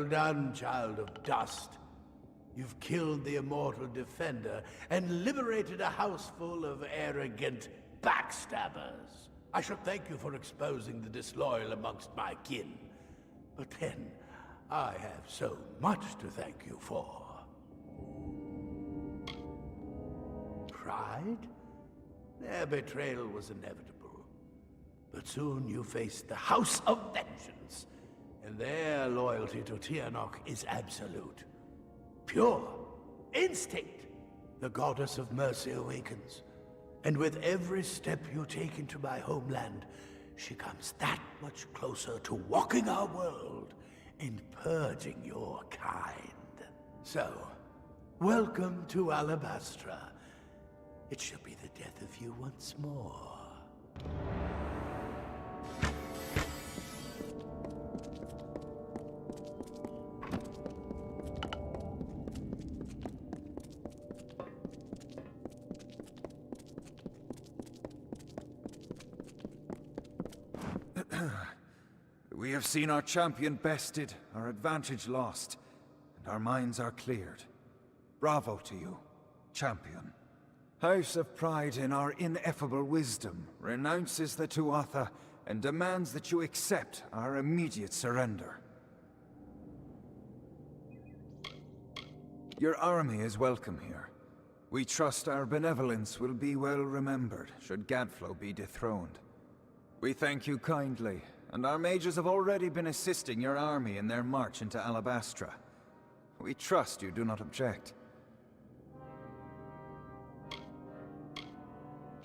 Well done, child of dust. You've killed the immortal defender and liberated a house full of arrogant backstabbers. I should thank you for exposing the disloyal amongst my kin. But then, I have so much to thank you for. Pride? Their betrayal was inevitable. But soon you faced the House of Vengeance, and their loyalty to TIRNOH is absolute. Pure. Instinct. The goddess of mercy awakens. And with every step you take into my homeland, she comes that much closer to walking our world and purging your kind. So, welcome to Alabastra. It shall be the death of you once more. We have seen our champion bested, our advantage lost, and our minds are cleared. Bravo to you, champion. House of Pride, in our ineffable wisdom, renounces the Tuatha and demands that you accept our immediate surrender. Your army is welcome here. We trust our benevolence will be well remembered should Gadflоу be dethroned. We thank you kindly, and our mages have already been assisting your army in their march into Alabastra. We trust you do not object.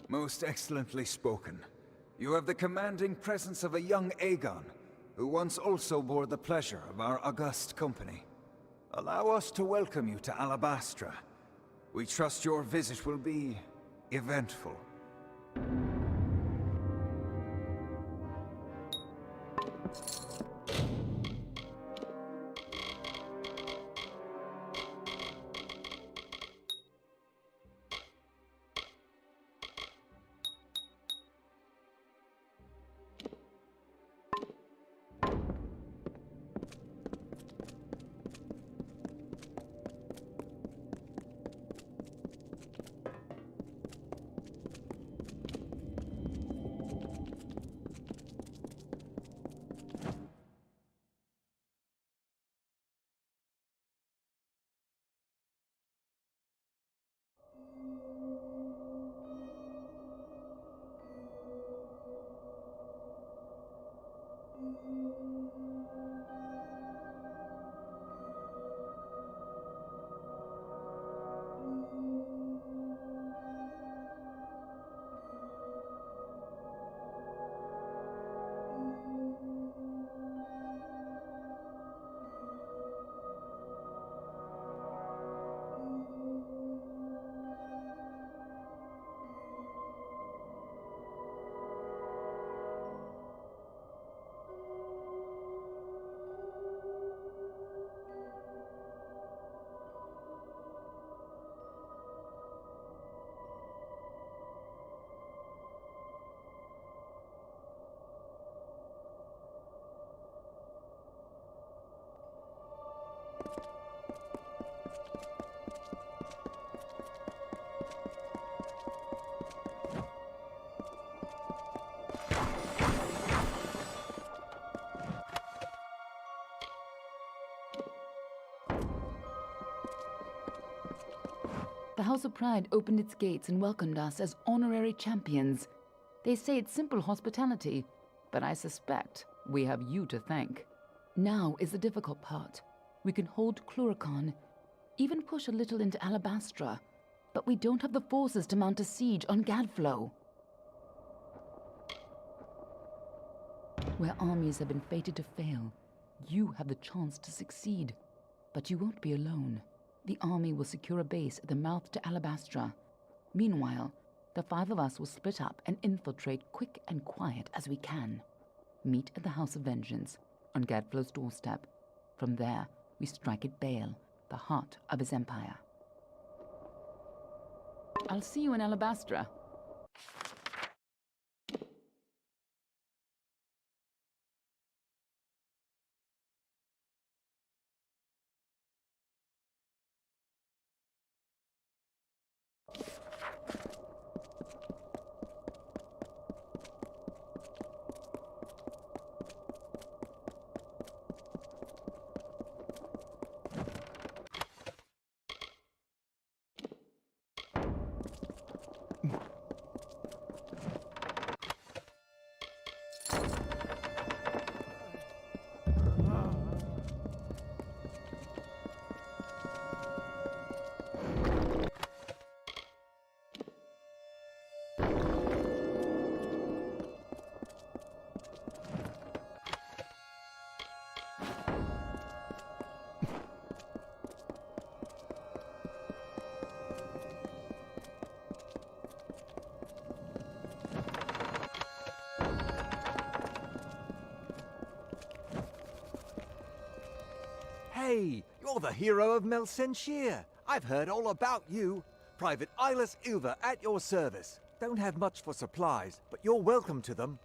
Most excellently spoken. You have the commanding presence of a young Aegon, who once also bore the pleasure of our august company. Allow us to welcome you to Alabastra. We trust your visit will be eventful. The House of Pride opened its gates and welcomed us as honorary champions. They say it's simple hospitality, but I suspect we have you to thank. Now is the difficult part. We can hold Cluracan, even push a little into Alabastra, but we don't have the forces to mount a siege on Gadflоу. Where armies have been fated to fail, you have the chance to succeed, but you won't be alone. The army will secure a base at the mouth to Alabastra. Meanwhile, the 5 of us will split up and infiltrate quick and quiet as we can. Meet at the House of Vengeance, on Gadflоу's doorstep. From there, we strike at Bale, the heart of his empire. I'll see you in Alabastra. Hey, you're the hero of Melsenshire. I've heard all about you. Private Eyeless Ilva at your service. Don't have much for supplies, but you're welcome to them.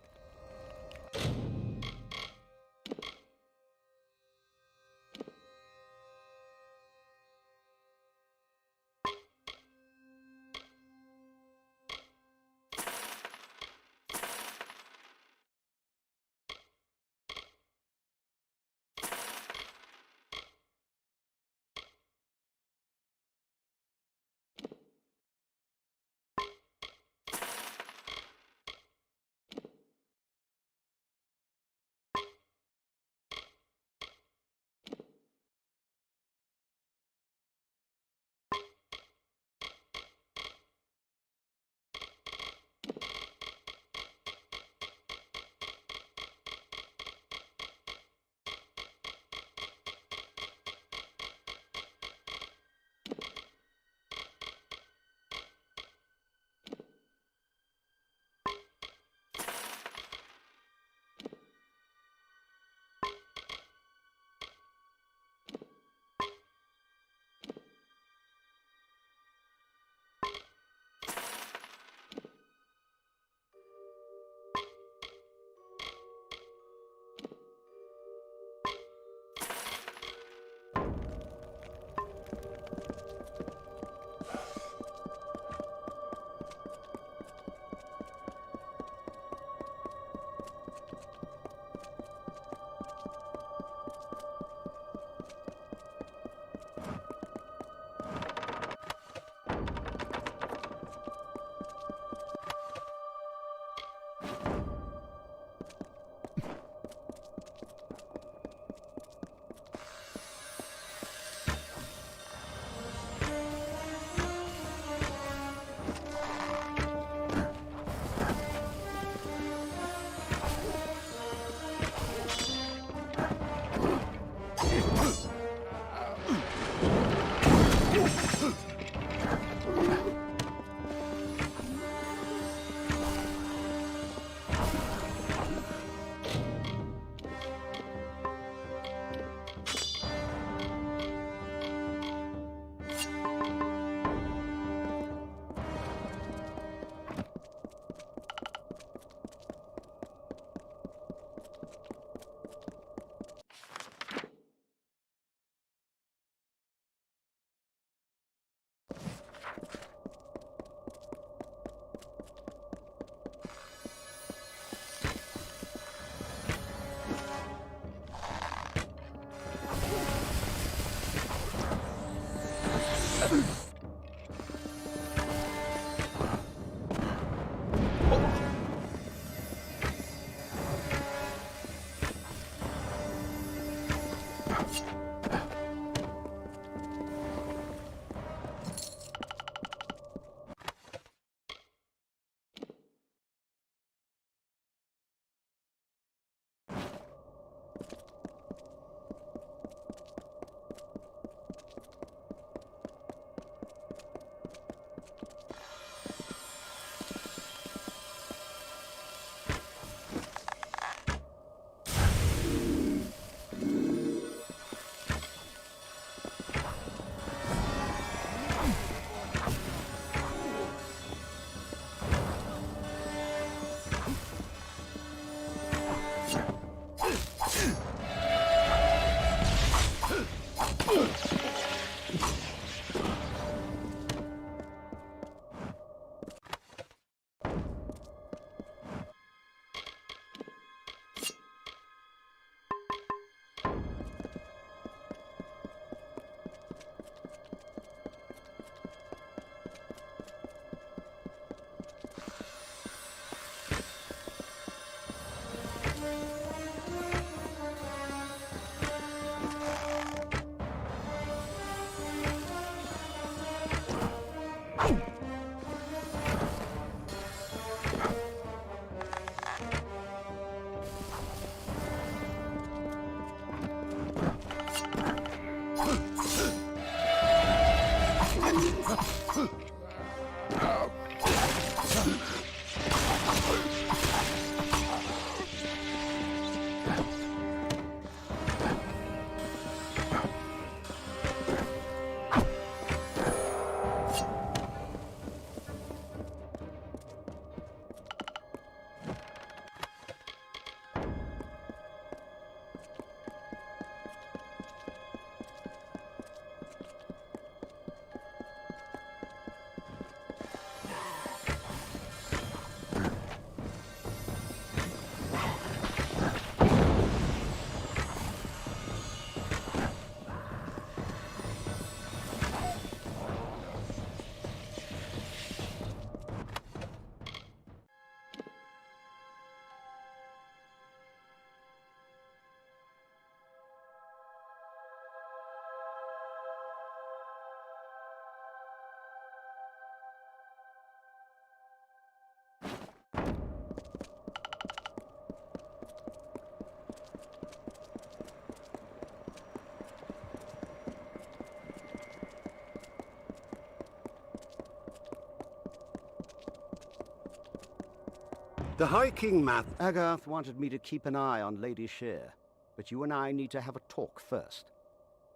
The High King Agarth wanted me to keep an eye on Lady Shear, but you and I need to have a talk first.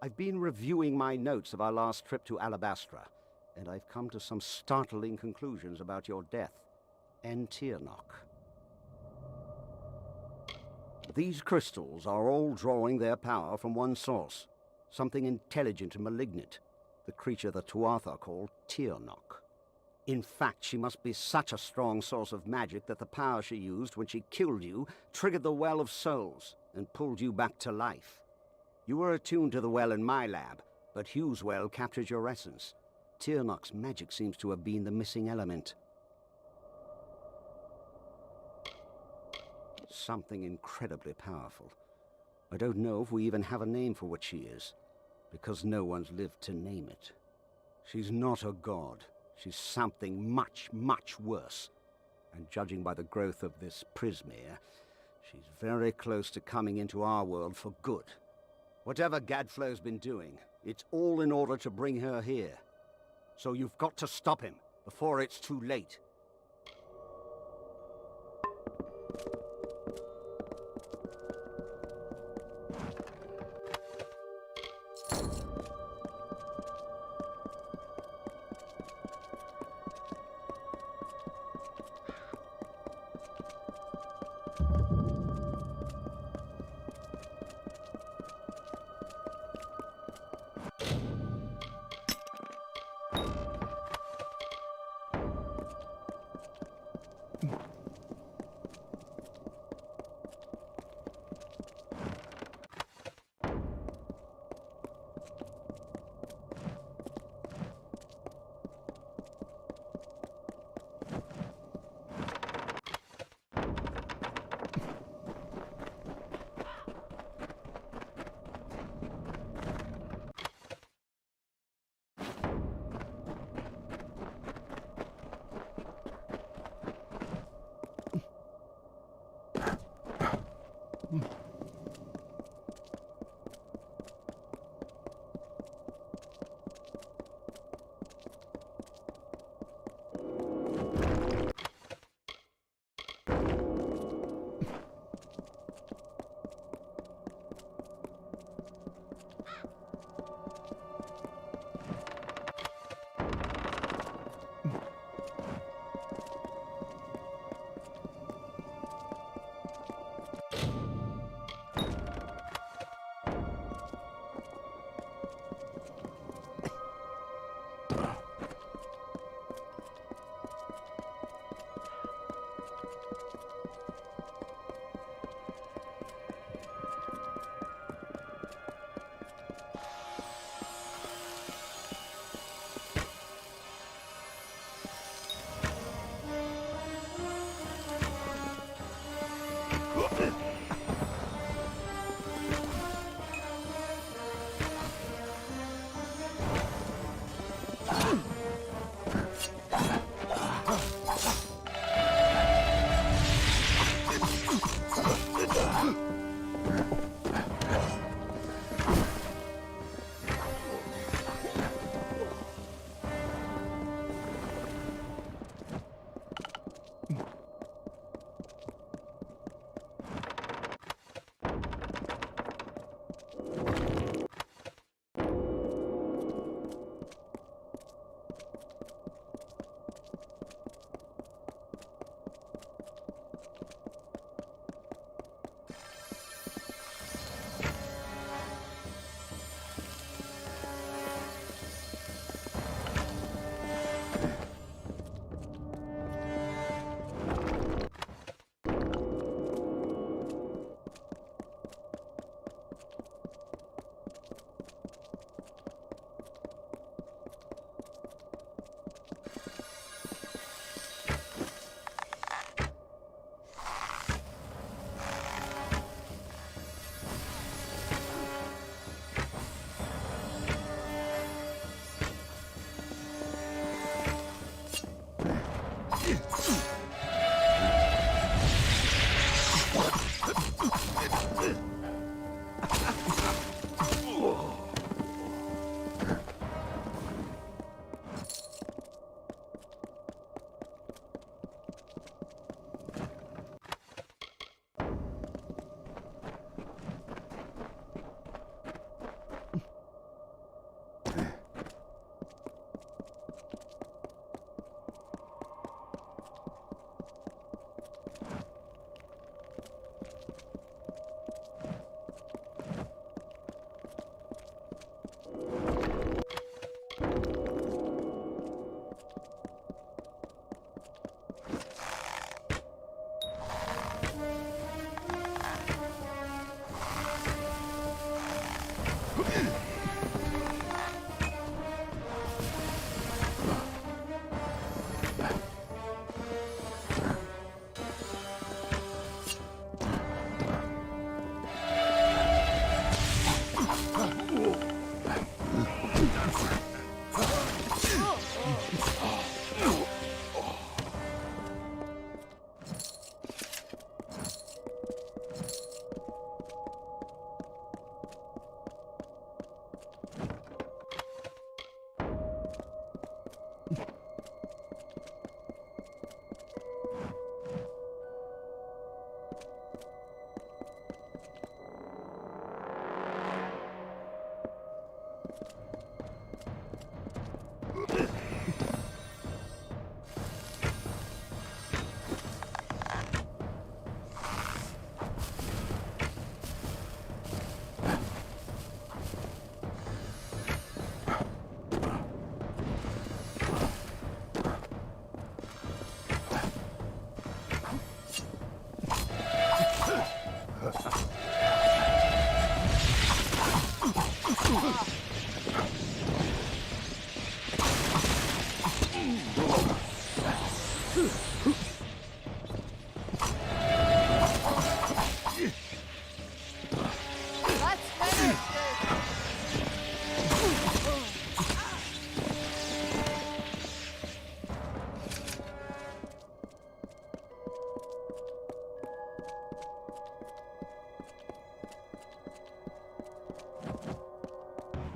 I've been reviewing my notes of our last trip to Alabastra, and I've come to some startling conclusions about your death and TIRNOH. These crystals are all drawing their power from one source, something intelligent and malignant, the creature the Tuatha call TIRNOH. In fact, she must be such a strong source of magic that the power she used when she killed you triggered the Well of Souls and pulled you back to life. You were attuned to the well in my lab, but Hugh's well captured your essence. TIRNOH's magic seems to have been the missing element. Something incredibly powerful. I don't know if we even have a name for what she is, because no one's lived to name it. She's not a god. She's something much, much worse. And judging by the growth of this prismere, she's very close to coming into our world for good. Whatever Gadflow's been doing, it's all in order to bring her here. So you've got to stop him before it's too late.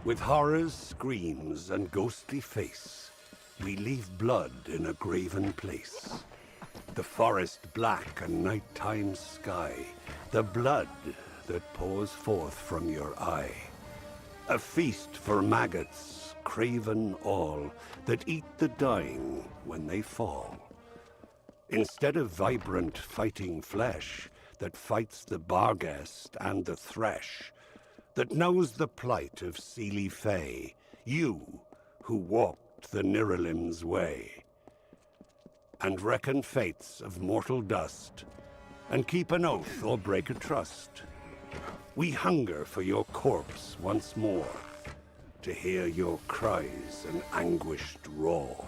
With horror's screams and ghostly face, we leave blood in a graven place. The forest black and nighttime sky, the blood that pours forth from your eye. A feast for maggots, craven all, that eat the dying when they fall. Instead of vibrant fighting flesh that fights the barghest and the thresh, that knows the plight of Zimnych Fey, you who walked the Niralim's way, and reckon fates of mortal dust, and keep an oath or break a trust. We hunger for your corpse once more, to hear your cries and anguished roar.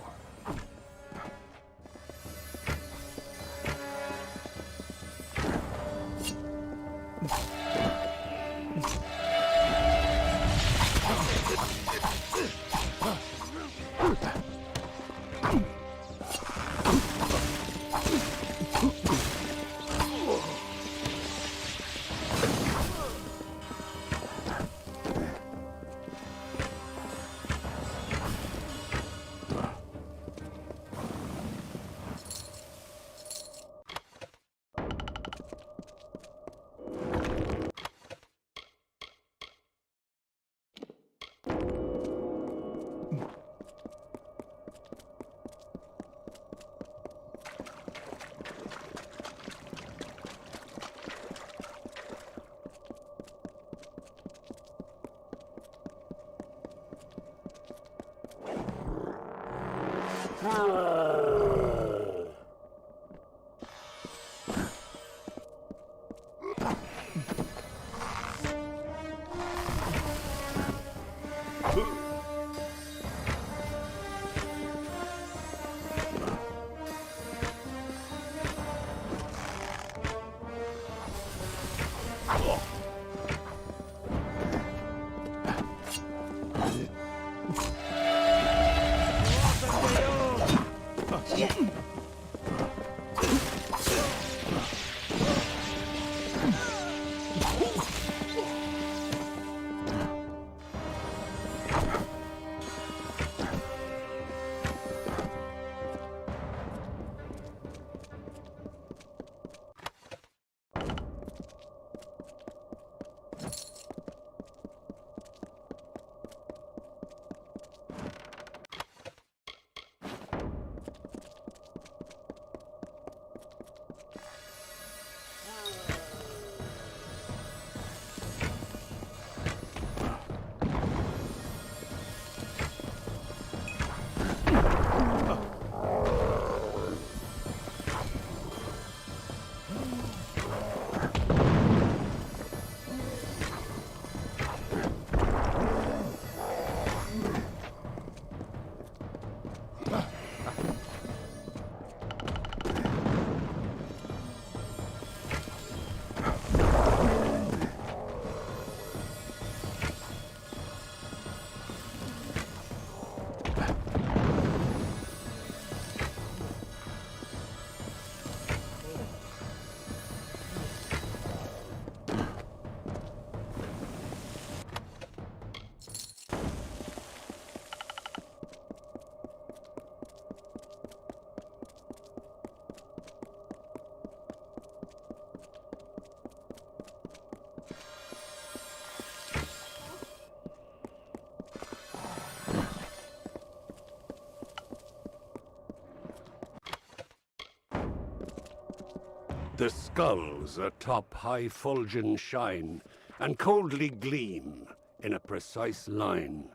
The skulls atop high fulgen shine, and coldly gleam in a precise line.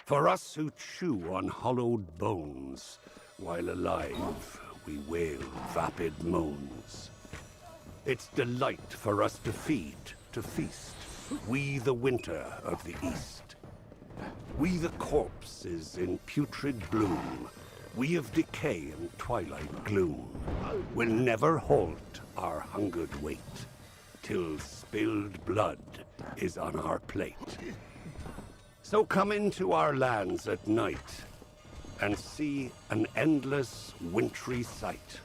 For us who chew on hollowed bones, while alive we wail vapid moans. It's delight for us to feed, to feast, we the winter of the east. We the corpses in putrid bloom, we of decay and twilight gloom, will never halt our hungered wait, till spilled blood is on our plate. So come into our lands at night, and see an endless wintry sight.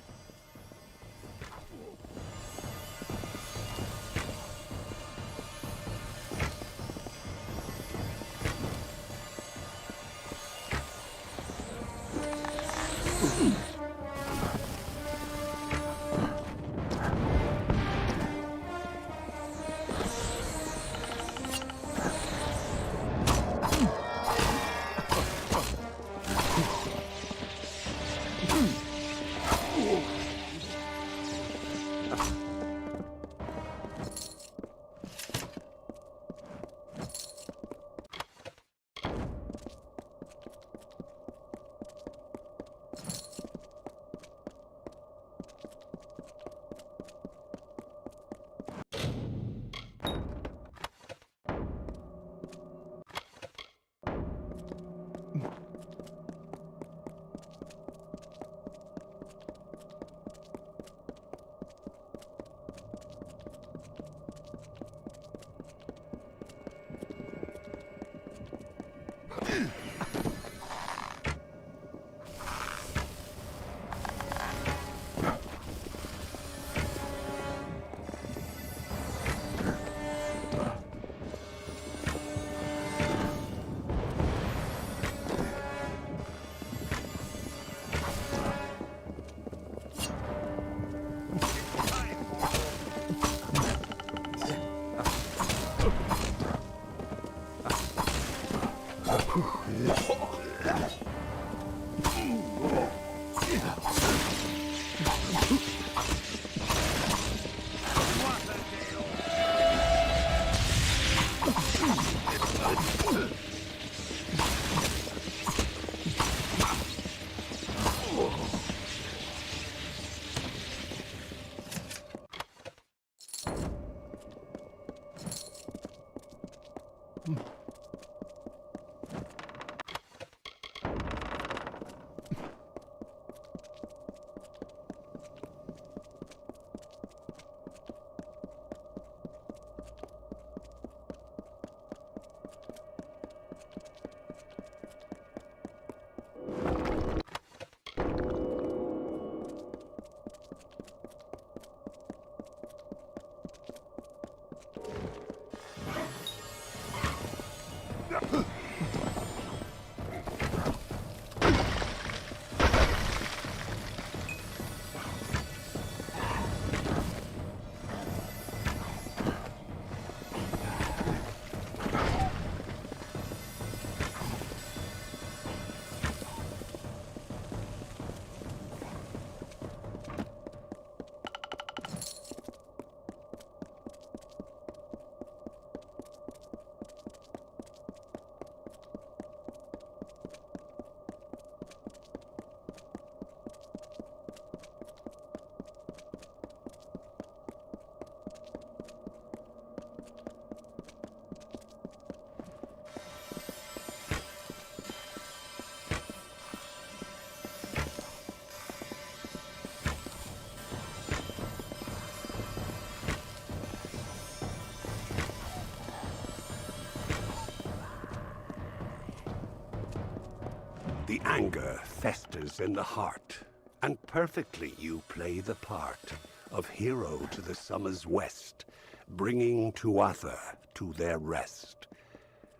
The anger festers in the heart, and perfectly you play the part of hero to the summer's west, bringing Tuatha to their rest.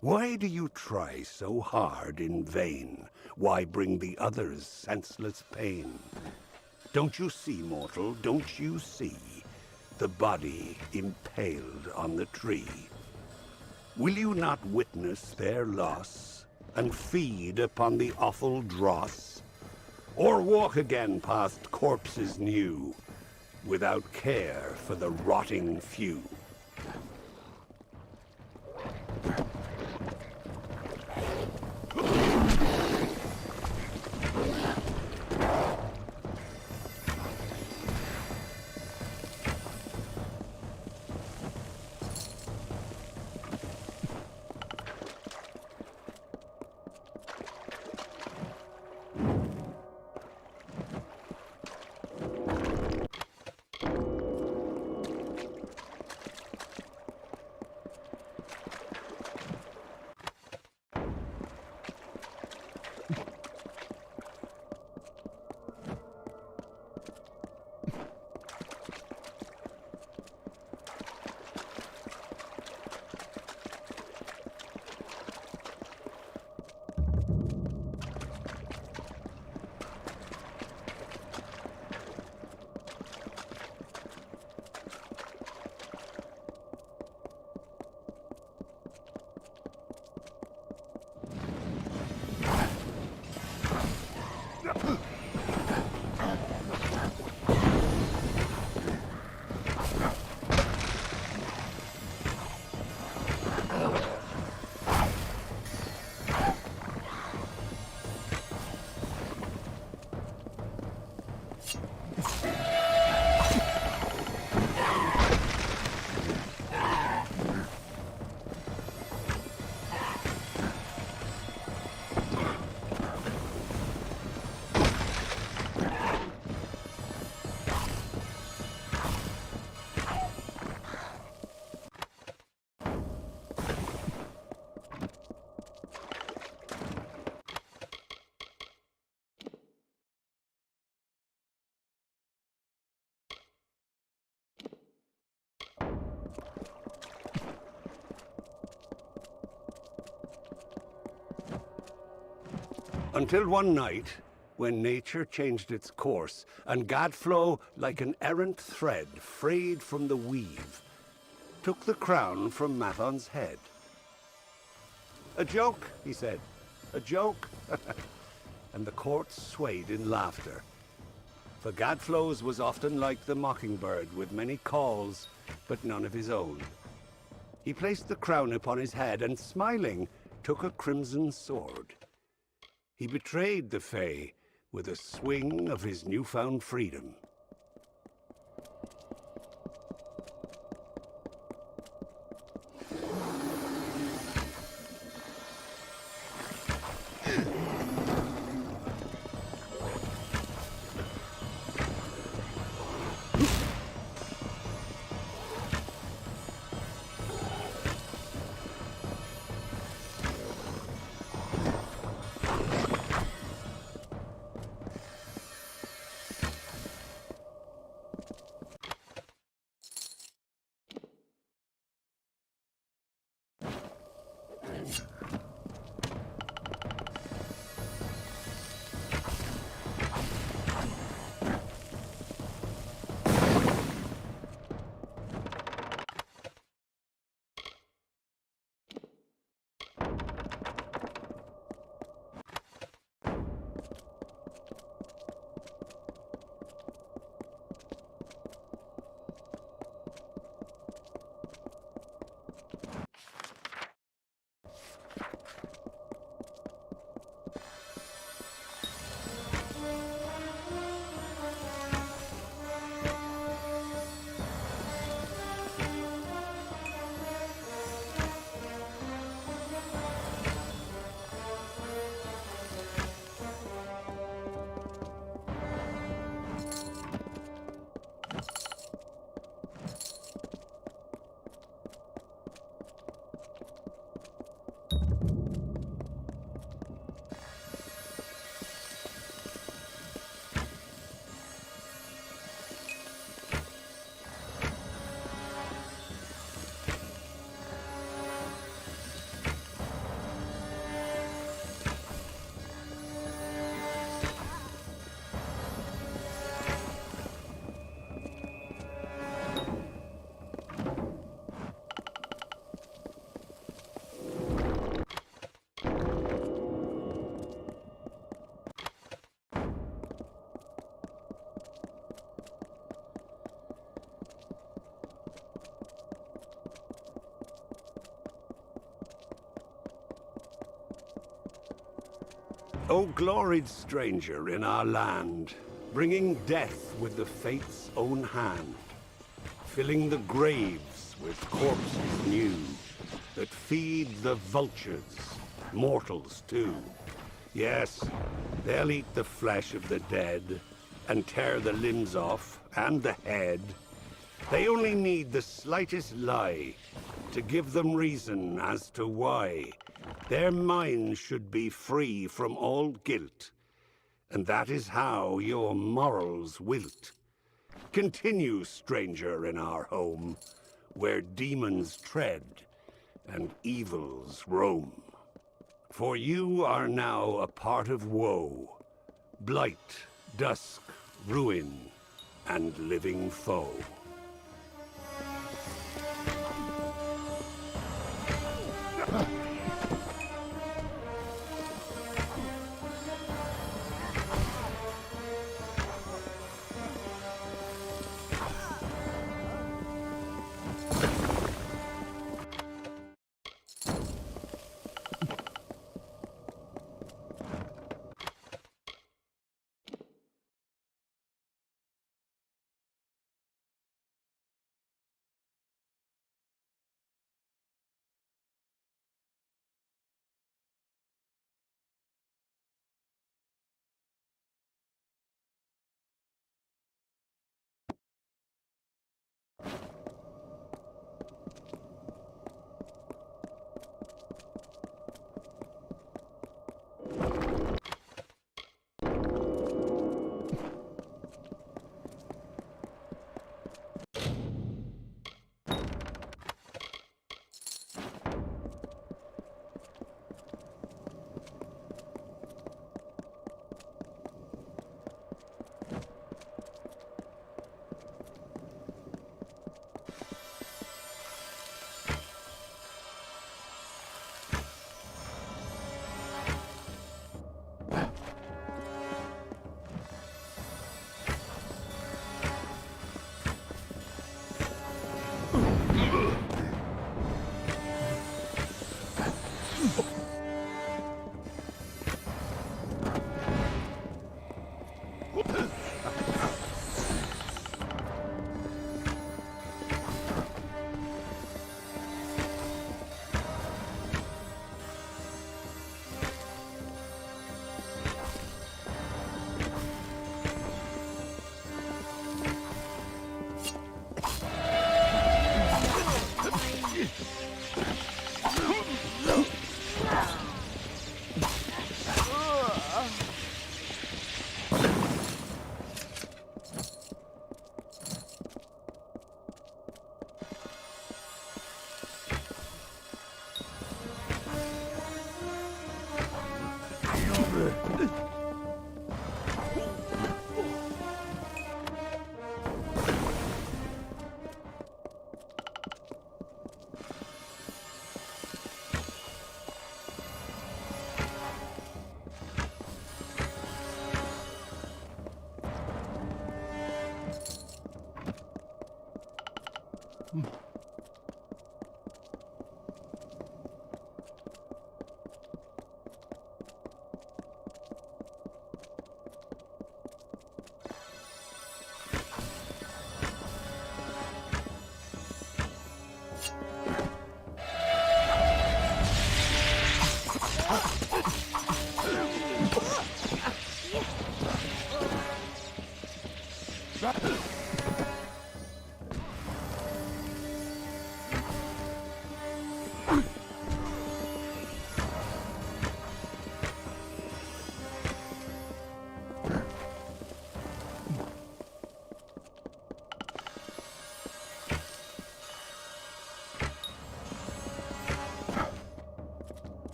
Why do you try so hard in vain? Why bring the others senseless pain? Don't you see, mortal, don't you see the body impaled on the tree? Will you not witness their loss and feed upon the awful dross? Or walk again past corpses new, without care for the rotting few? Until one night, when nature changed its course, and Gadflow, like an errant thread frayed from the weave, took the crown from Mathon's head. "A joke," he said. A joke? And the court swayed in laughter. For Gadflow's was often like the mockingbird, with many calls, but none of his own. He placed the crown upon his head, and smiling, took a crimson sword. He betrayed the Fey with a swing of his newfound freedom. O gloried stranger in our land, bringing death with the fate's own hand, filling the graves with corpses new, that feed the vultures, mortals too. Yes, they'll eat the flesh of the dead, and tear the limbs off, and the head. They only need the slightest lie to give them reason as to why their minds should be free from all guilt. And that is how your morals wilt. Continue, stranger, in our home, where demons tread and evils roam. For you are now a part of woe, blight, dusk, ruin, and living foe.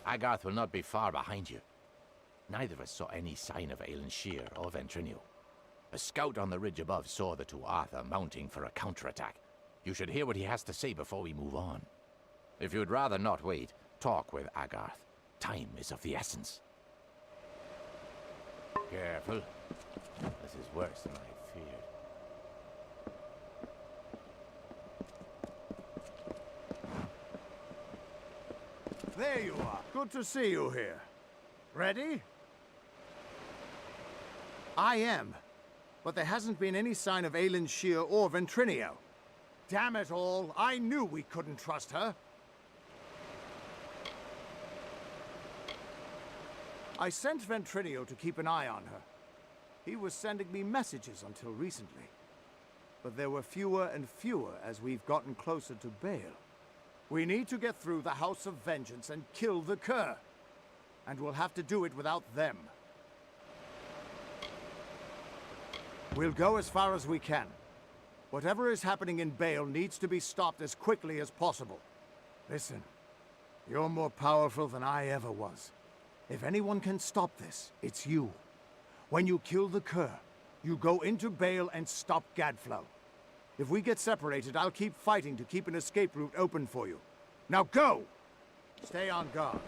Agarth will not be far behind you. Neither of us saw any sign of Aelin Shear or Ventrinio. A scout on the ridge above saw the Tuatha mounting for a counterattack. You should hear what he has to say before we move on. If you'd rather not wait, talk with Agarth. Time is of the essence. Careful. This is worse than I feared. There you are. Good to see you here. Ready? I am. But there hasn't been any sign of Aelin Shear or Ventrinio. Damn it all, I knew we couldn't trust her. I sent Ventrinio to keep an eye on her. He was sending me messages until recently. But there were fewer and fewer as we've gotten closer to Baal. We need to get through the House of Vengeance and kill the Cur. And we'll have to do it without them. We'll go as far as we can. Whatever is happening in Baal needs to be stopped as quickly as possible. Listen, you're more powerful than I ever was. If anyone can stop this, it's you. When you kill the Cur, you go into Baal and stop Gadflоу. If we get separated, I'll keep fighting to keep an escape route open for you. Now go! Stay on guard.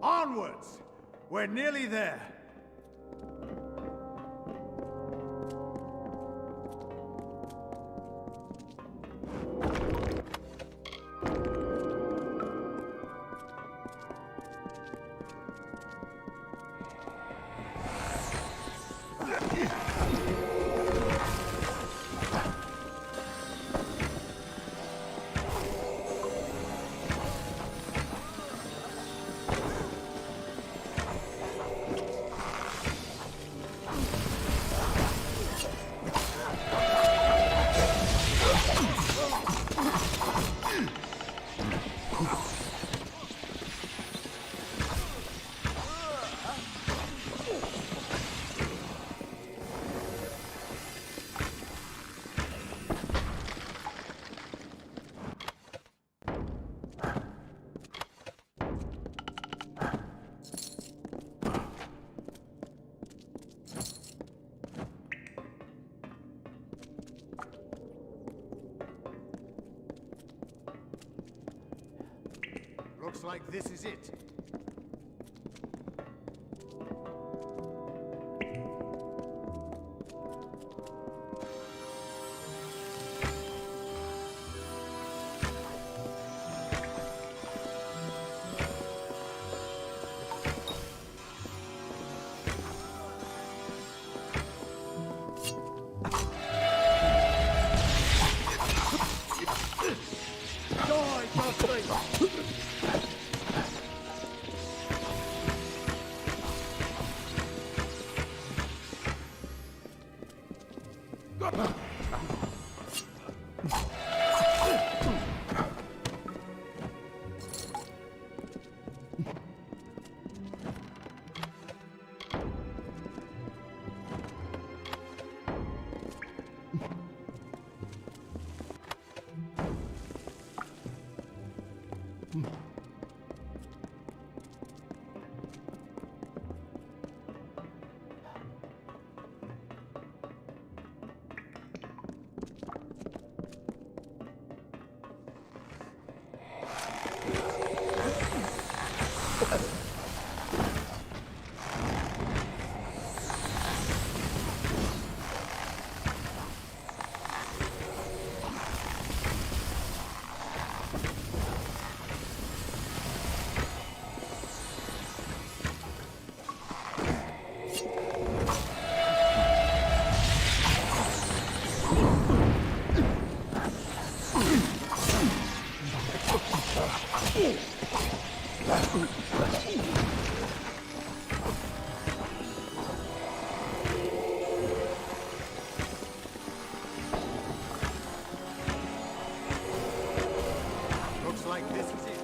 Onwards! We're nearly there. Looks like this is it. Looks like this is it.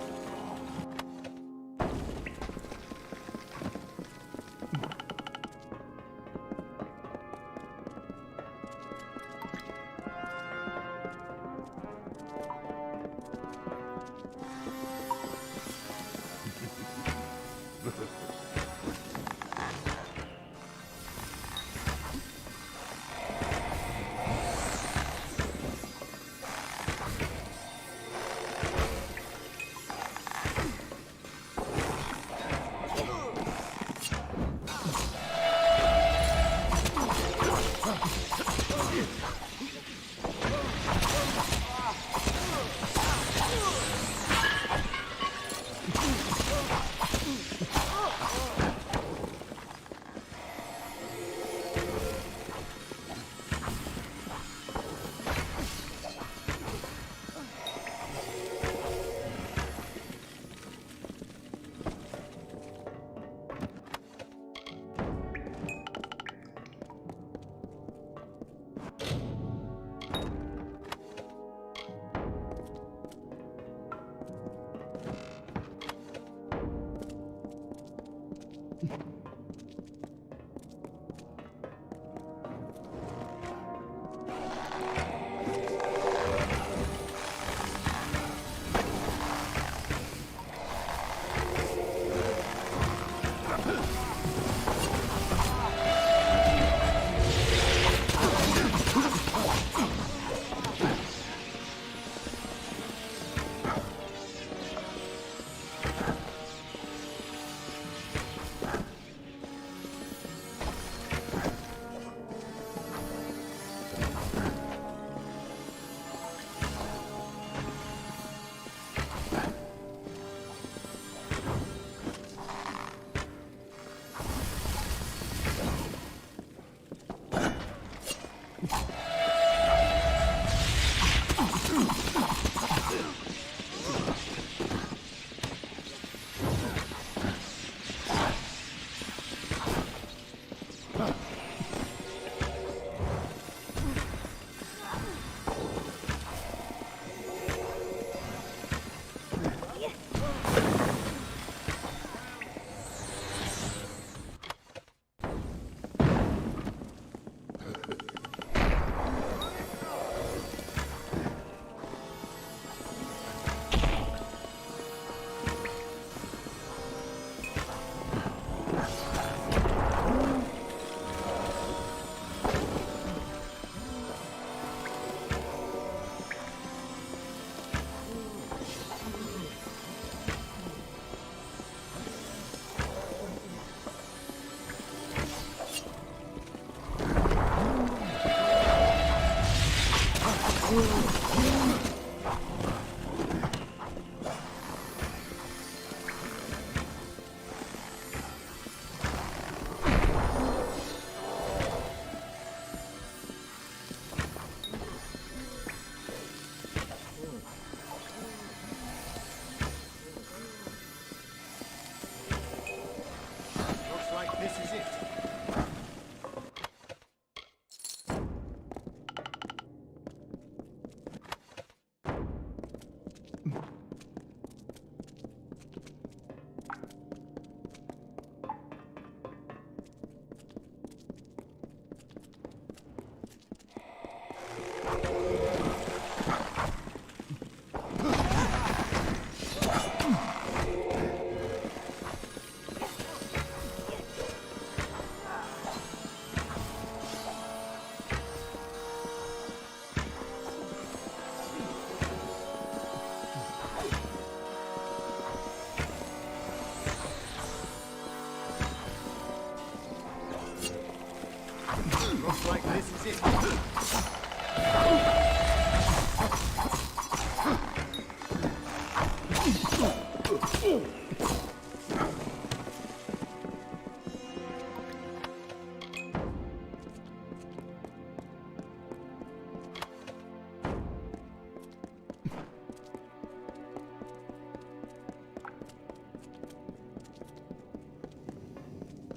Looks like this is it.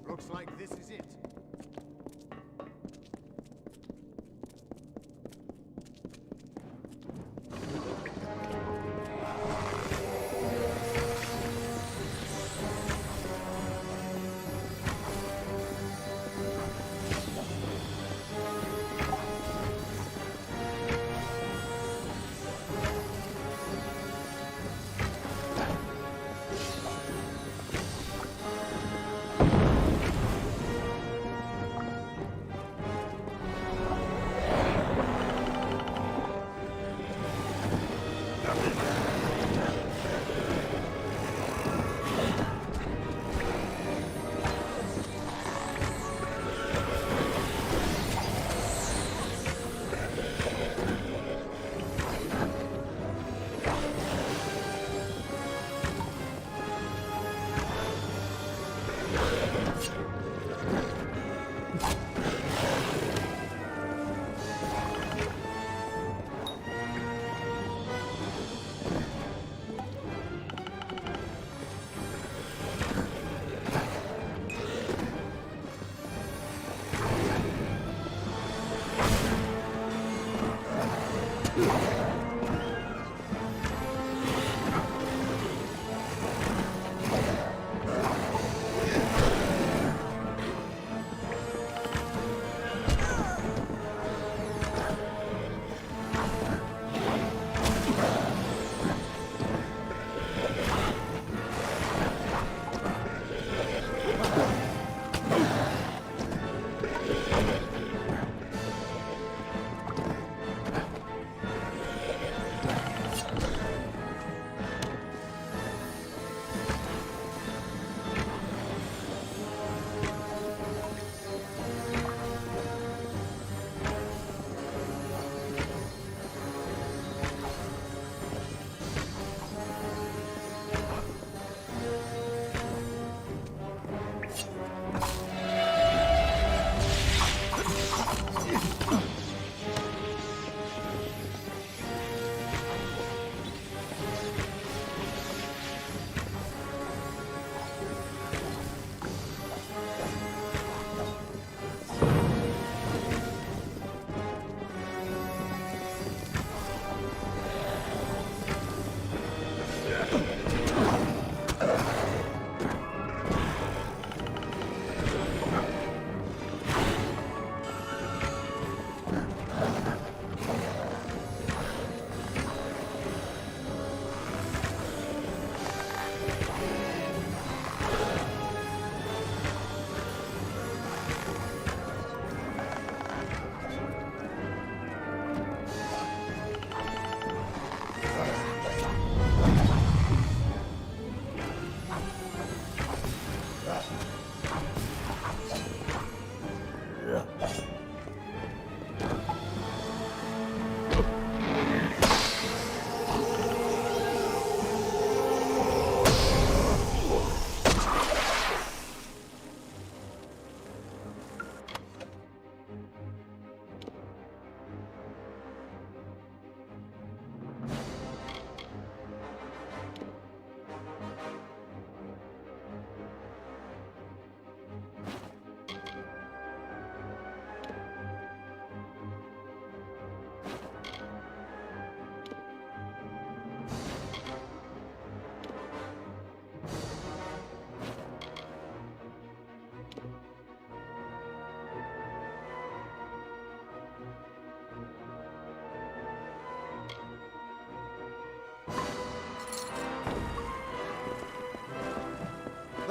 Looks like this is it.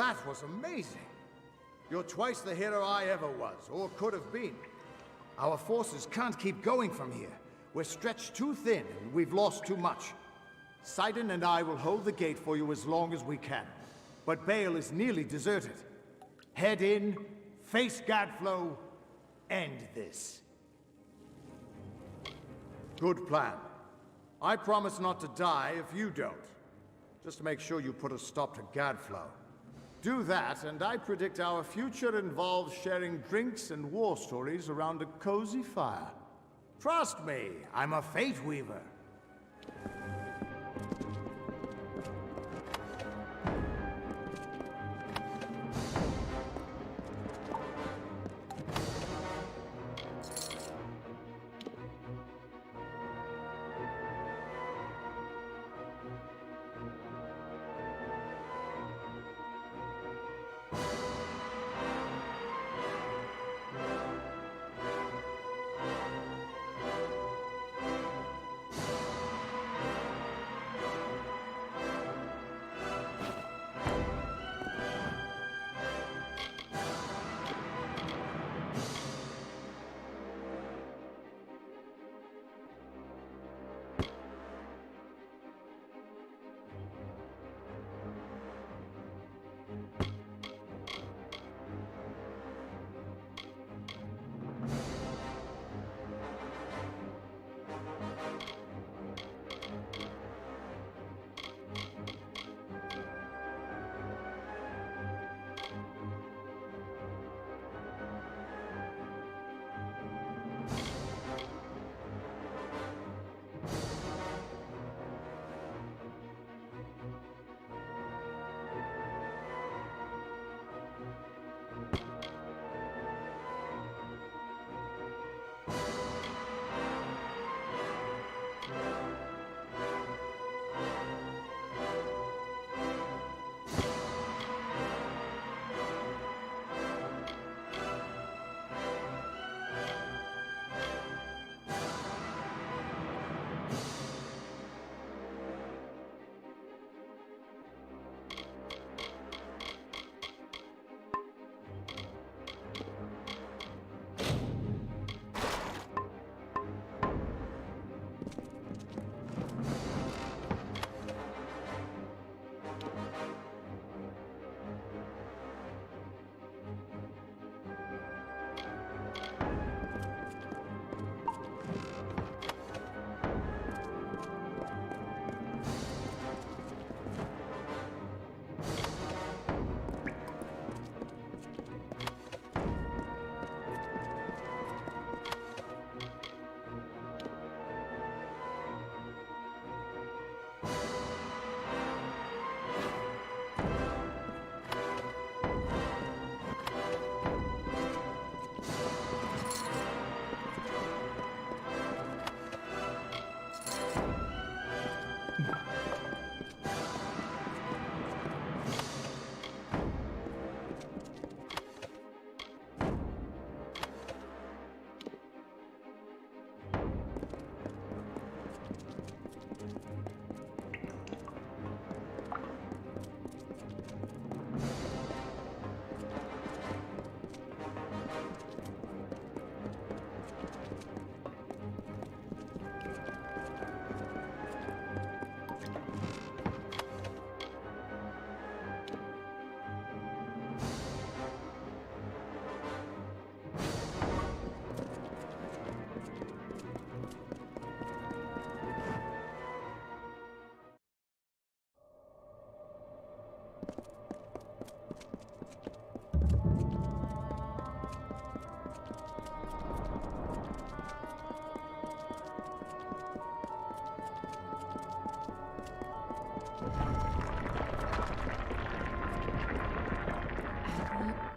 That was amazing. You're twice the hero I ever was, or could have been. Our forces can't keep going from here. We're stretched too thin, and we've lost too much. Sidon and I will hold the gate for you as long as we can. But Bale is nearly deserted. Head in, face Gadflow, end this. Good plan. I promise not to die if you don't. Just to make sure you put a stop to Gadflow. Do that, and I predict our future involves sharing drinks and war stories around a cozy fire. Trust me, I'm a fate weaver.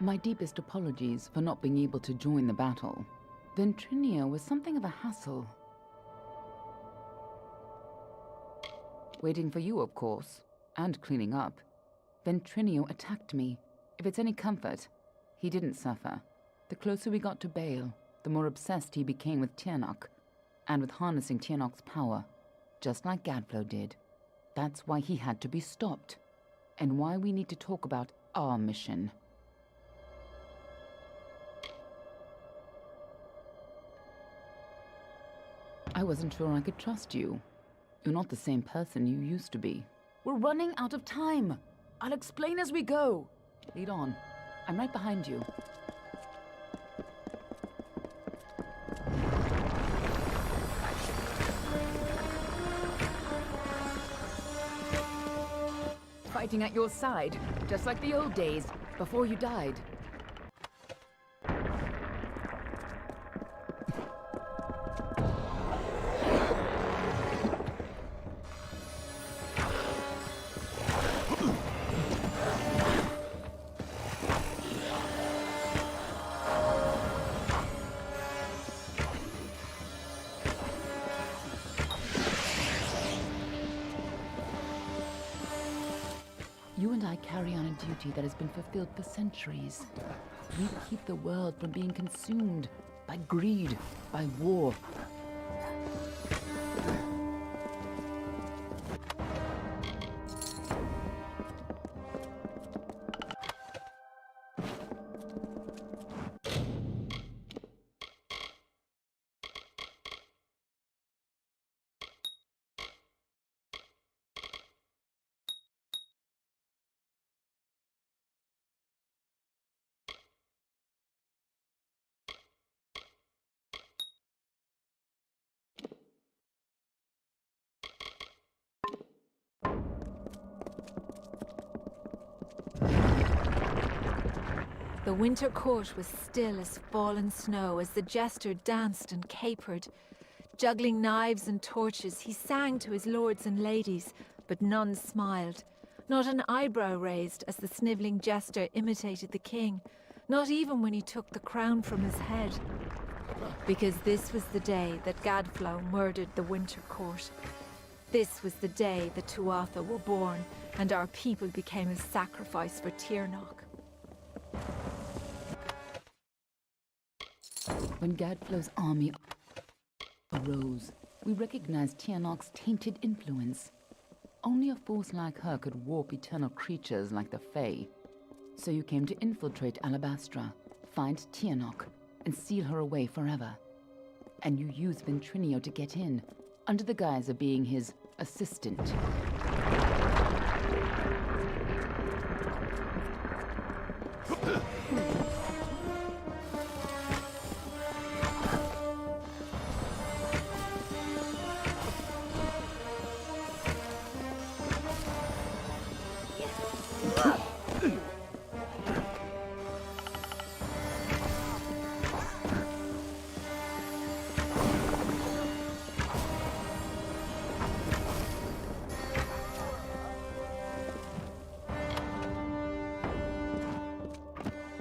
My deepest apologies for not being able to join the battle. Ventrinia was something of a hassle. Waiting for you, of course, and cleaning up. Ventrinio attacked me. If it's any comfort, he didn't suffer. The closer we got to Bale, the more obsessed he became with TIRNOH, and with harnessing TIRNOH's power, just like Gadflow did. That's why he had to be stopped, and why we need to talk about our mission. I wasn't sure I could trust you. You're not the same person you used to be. We're running out of time. I'll explain as we go. Lead on. I'm right behind you. Fighting at your side, just like the old days, before you died. You and I carry on a duty that has been fulfilled for centuries. We keep the world from being consumed by greed, by war. The winter court was still as fallen snow as the jester danced and capered. Juggling knives and torches, he sang to his lords and ladies, but none smiled. Not an eyebrow raised as the snivelling jester imitated the king, not even when he took the crown from his head. Because this was the day that Gadflow murdered the winter court. This was the day the Tuatha were born, and our people became a sacrifice for TIRNOH. When Gadflow's army arose, we recognized TIRNOH's tainted influence. Only a force like her could warp eternal creatures like the Fey. So you came to infiltrate Alabastra, find TIRNOH, and seal her away forever. And you used Ventrinio to get in, under the guise of being his assistant.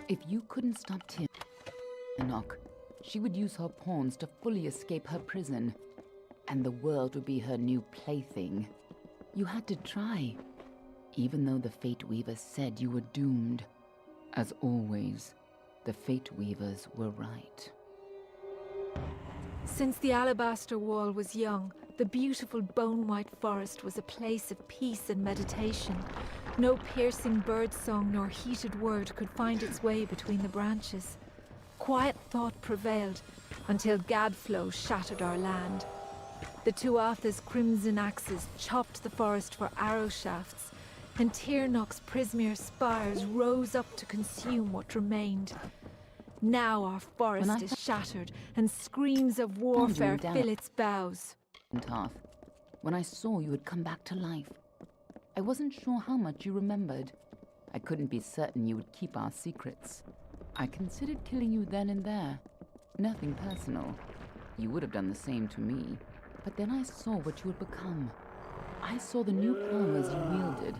If you couldn't stop TIRNOH, she would use her pawns to fully escape her prison, and the world would be her new plaything. You had to try, even though the Fate Weavers said you were doomed. As always, the Fate Weavers were right. Since the Alabaster Wall was young, the beautiful bone-white forest was a place of peace and meditation. No piercing birdsong nor heated word could find its way between the branches. Quiet thought prevailed until Gadflow shattered our land. The Tuatha's crimson axes chopped the forest for arrow shafts, and TIRNOH's Prismere spires rose up to consume what remained. Now our forest is shattered, and screams of warfare fill its boughs. When I saw you had come back to life, I wasn't sure how much you remembered. I couldn't be certain you would keep our secrets. I considered killing you then and there. Nothing personal. You would have done the same to me. But then I saw what you had become. I saw the new powers you wielded.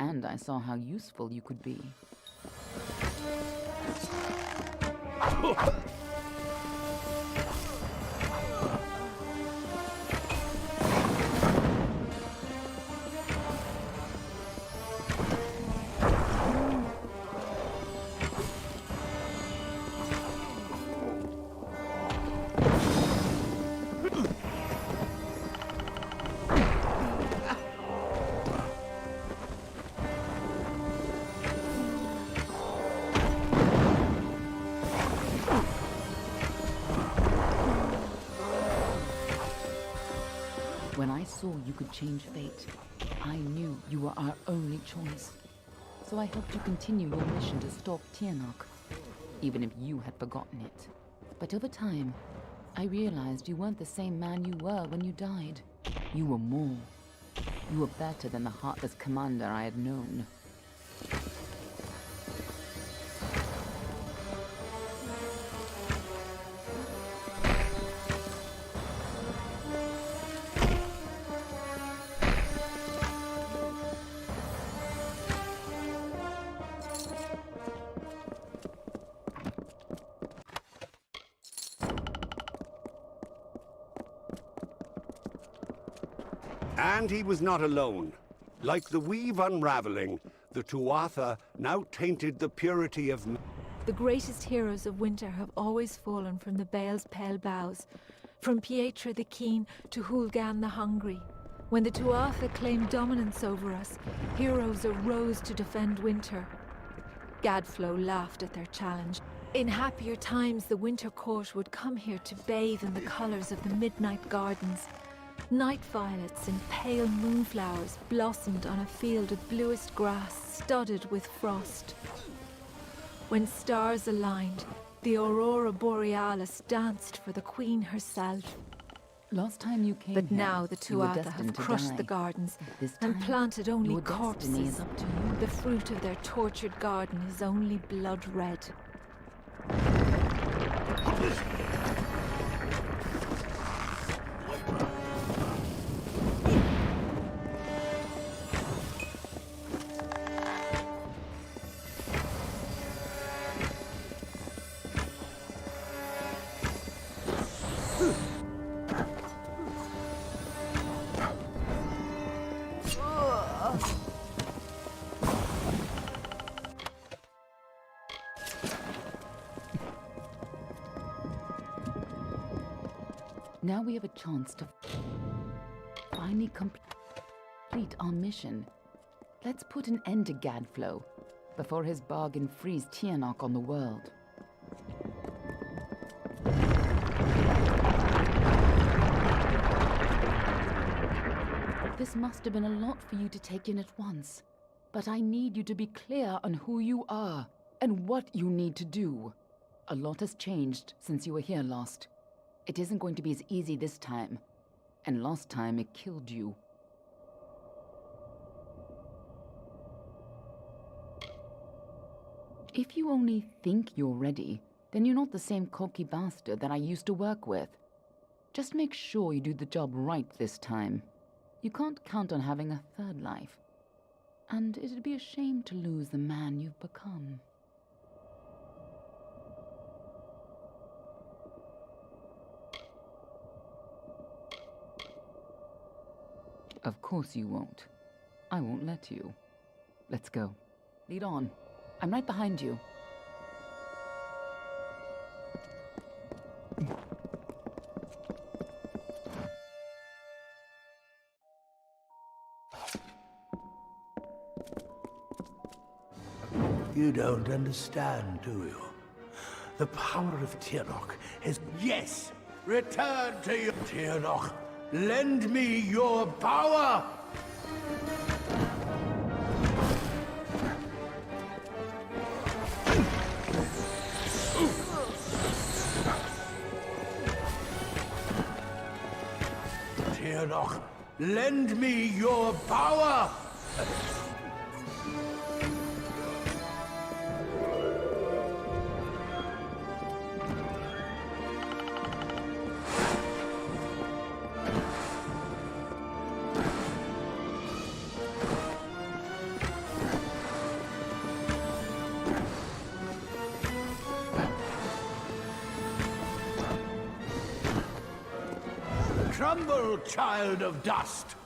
And I saw how useful you could be. saw you could change fate. I knew you were our only choice. So I helped you continue your mission to stop TIRNOH, even if you had forgotten it. But over time, I realized you weren't the same man you were when you died. You were more. You were better than the heartless commander I had known. And he was not alone. Like the weave unraveling, the Tuatha now tainted the purity of... The greatest heroes of winter have always fallen from the Bale's pale boughs, from Pietra the Keen to Hulgan the Hungry. When the Tuatha claimed dominance over us, heroes arose to defend winter. Gadflow laughed at their challenge. In happier times, the winter court would come here to bathe in the colors of the midnight gardens. Night violets and pale moonflowers blossomed on a field of bluest grass studded with frost. When stars aligned, the aurora borealis danced for the queen herself. Last time you came But here, now the you were Tuatha destined have to crushed die. the gardens This and time, planted only your destiny corpses. is up to you. The fruit of their tortured garden is only blood red. Now we have a chance to finally complete our mission. Let's put an end to Gadflow before his bargain frees TIRNOH on the world. This must have been a lot for you to take in at once, but I need you to be clear on who you are and what you need to do. A lot has changed since you were here last. It isn't going to be as easy this time, and last time it killed you. If you only think you're ready, then you're not the same cocky bastard that I used to work with. Just make sure you do the job right this time. You can't count on having a third life, and it'd be a shame to lose the man you've become. Of course you won't. I won't let you. Let's go. Lead on. I'm right behind you. You don't understand, do you? The power of TIRNOH has... Yes! Return to your... TIRNOH! Lend me your power! TIRNOH, lend me your power! Crumble, child of dust!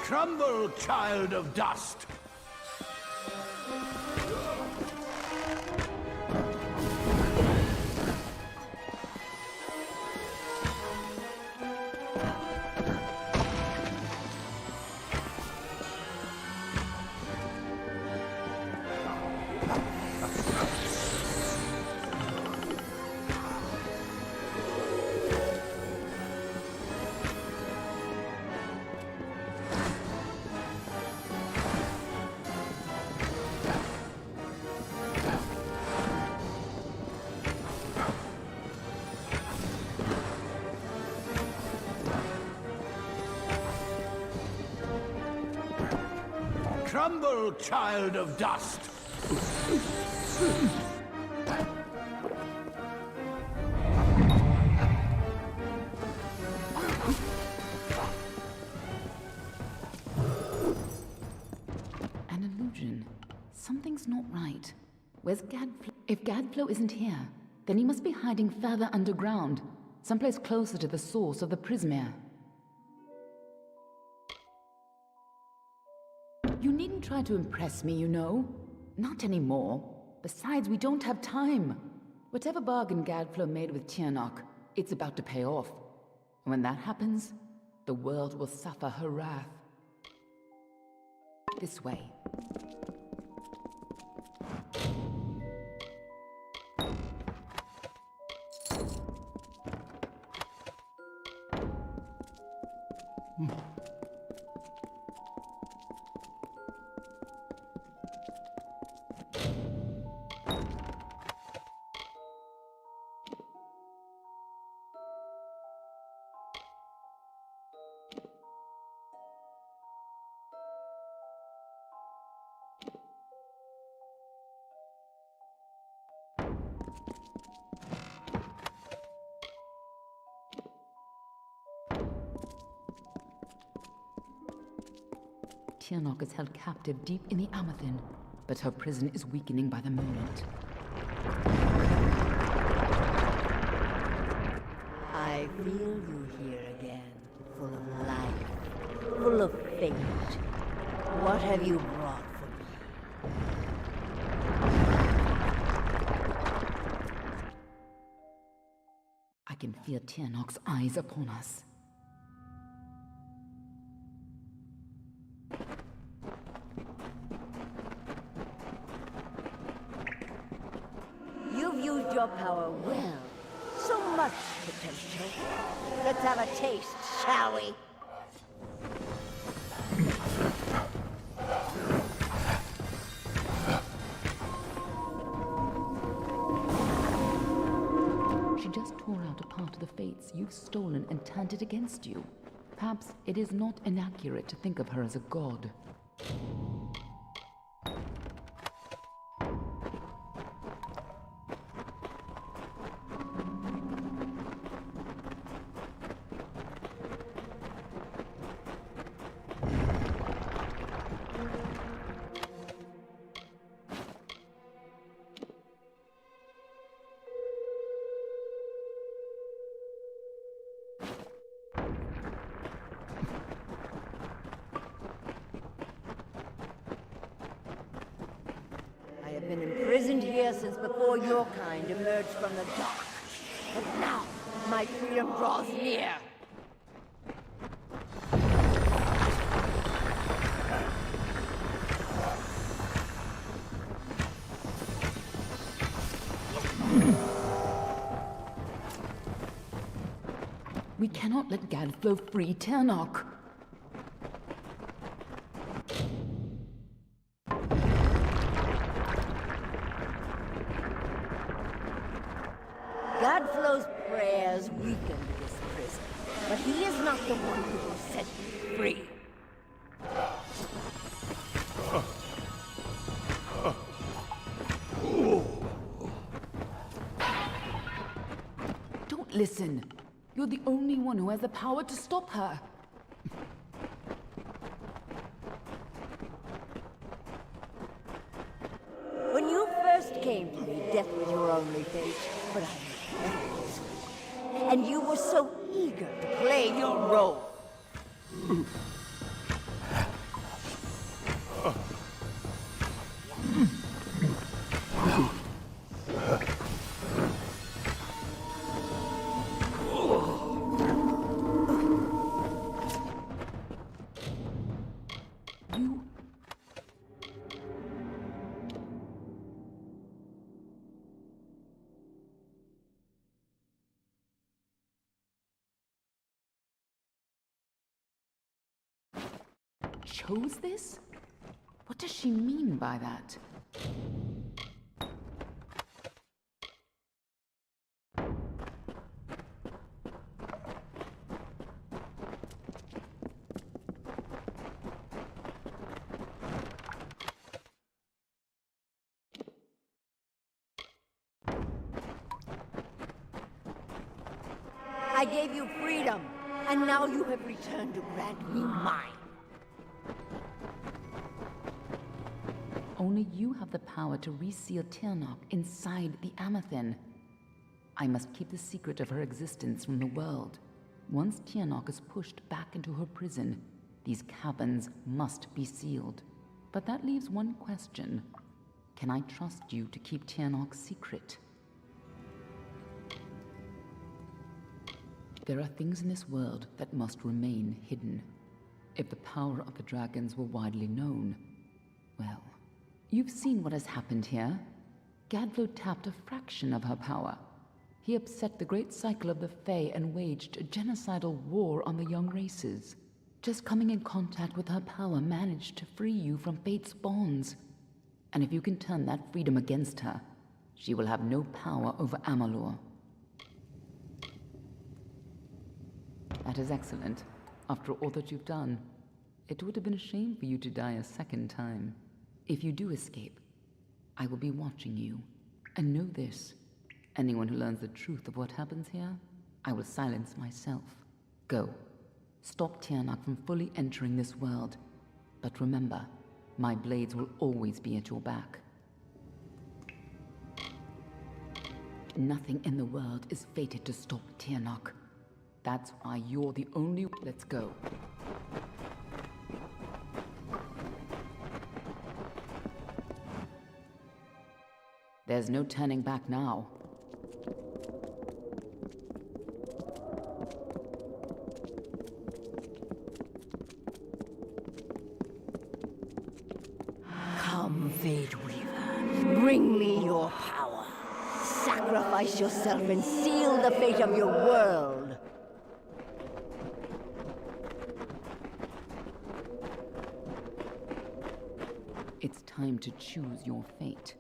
Crumble, child of dust! Crumble, child of dust! An illusion. Something's not right. Where's Gadflow? If Gadflow isn't here, then he must be hiding further underground, someplace closer to the source of the Prismere. You needn't try to impress me, you know. Not anymore. Besides, we don't have time. Whatever bargain Gadflow made with TIRNOH, it's about to pay off. And when that happens, the world will suffer her wrath. This way. TIRNOH is held captive deep in the Amathin, but her prison is weakening by the moment. I feel you here again, full of life, full of fate. What have you brought for me? I can feel TIRNOH's eyes upon us. You've used your power well. So much potential. Let's have a taste, shall we? She just tore out a part of the fates you've stolen and turned it against you. Perhaps it is not inaccurate to think of her as a god. I have been imprisoned here since before your kind emerged from the dark. But now, my freedom draws near. We cannot let Gadflow free TIRNOH. Gadflow's prayers weakened this prison, but he is not the one who will set you free. Don't listen. You're the only one who has the power to stop her. When you first came to me, death was your only fate, but I knew better this one. And you were so eager to play your role. chose this? What does she mean by that? I gave you freedom, and now you have returned to grant me mine. Only you have the power to reseal TIRNOH inside the Amathen. I must keep the secret of her existence from the world. Once TIRNOH is pushed back into her prison, these caverns must be sealed. But that leaves one question. Can I trust you to keep TIRNOH secret? There are things in this world that must remain hidden. If the power of the dragons were widely known, well, you've seen what has happened here. Gadflоу tapped a fraction of her power. He upset the great cycle of the Fey and waged a genocidal war on the young races. Just coming in contact with her power managed to free you from fate's bonds. And if you can turn that freedom against her, she will have no power over Amalur. That is excellent. After all that you've done, it would have been a shame for you to die a second time. If you do escape, I will be watching you. And know this, anyone who learns the truth of what happens here, I will silence myself. Go. Stop TIRNOH from fully entering this world. But remember, my blades will always be at your back. Nothing in the world is fated to stop TIRNOH. That's why you're the only... Let's go. There's no turning back now. Come, Fate Weaver, bring me your power. Sacrifice yourself and seal the fate of your world. It's time to choose your fate.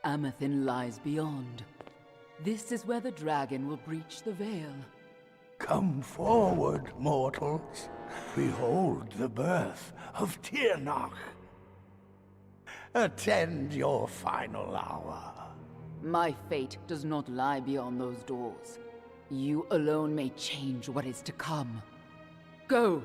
Amathen lies beyond. This is where the dragon will breach the veil. Come forward, mortals. Behold the birth of TIRNOH. Attend your final hour. My fate does not lie beyond those doors. You alone may change what is to come. Go!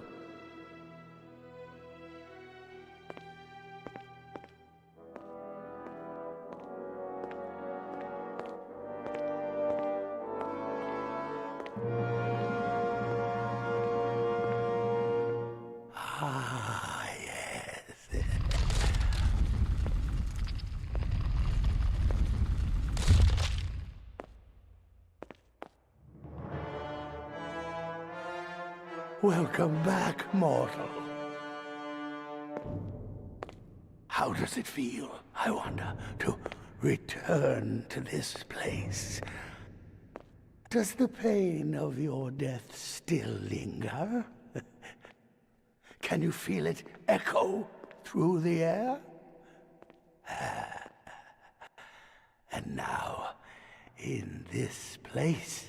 Welcome back, mortal. How does it feel, I wonder, to return to this place? Does the pain of your death still linger? Can you feel it echo through the air? And now, in this place,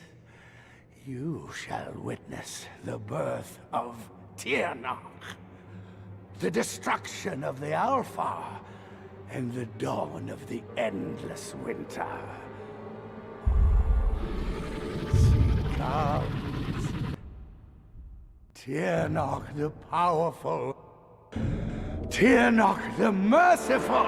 you shall witness the birth of TIRNOH, the destruction of the Alpha, and the dawn of the endless winter. She comes. TIRNOH the powerful, TIRNOH the merciful.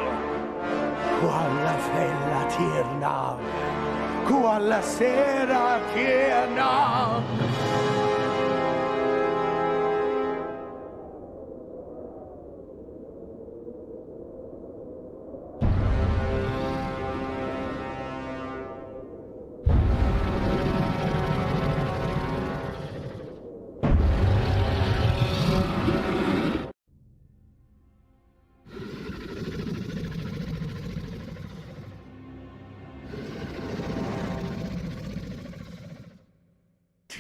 Qualla fella TIRNOH, qualla sera TIRNOH.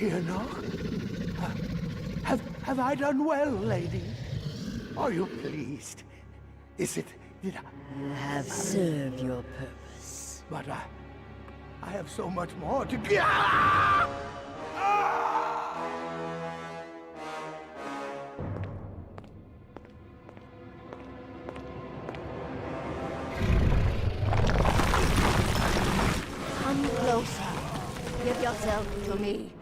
TIRNOH? Have I done well, lady? Are you pleased? Is it... did I... You have served your purpose. But I have so much more to give. Come closer. Give yourself to me.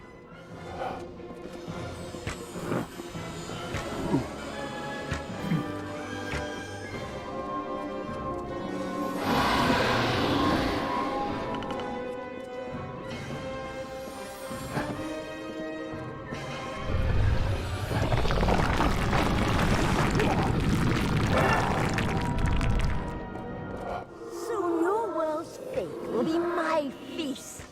Soon your world's fate will be my feast.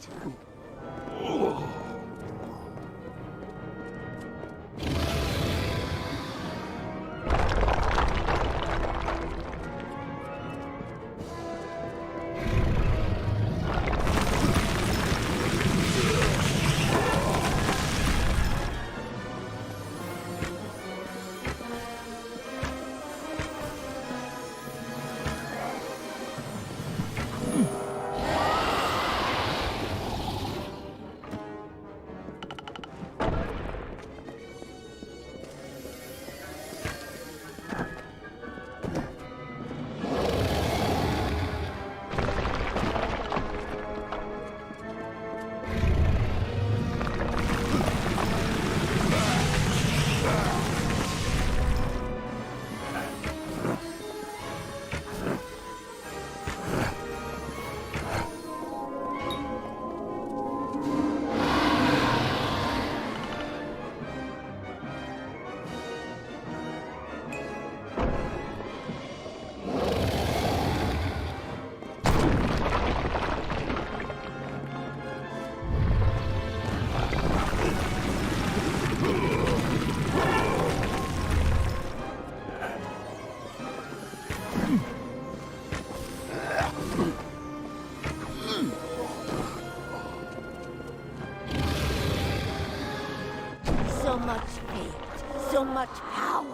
So much fate, so much power,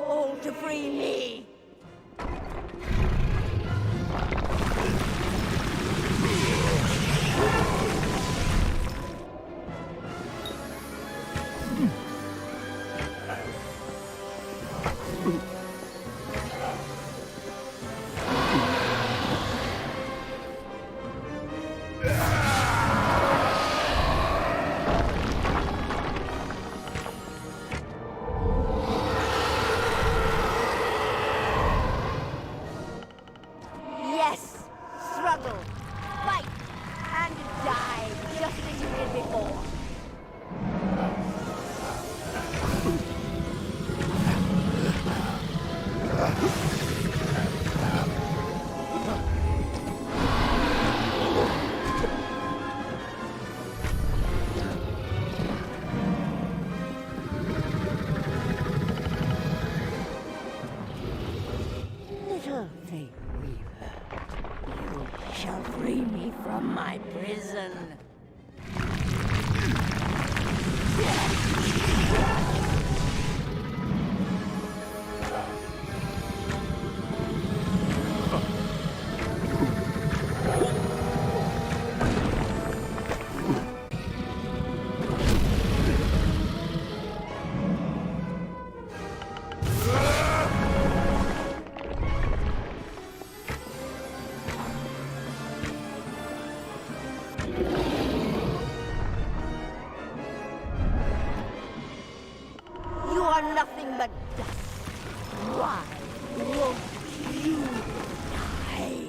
all to free me. Yes! Struggle, fight, and die, just as you did before. Little Fate Weaver, you shall free me from my prison. You are nothing but dust. Why won't you die?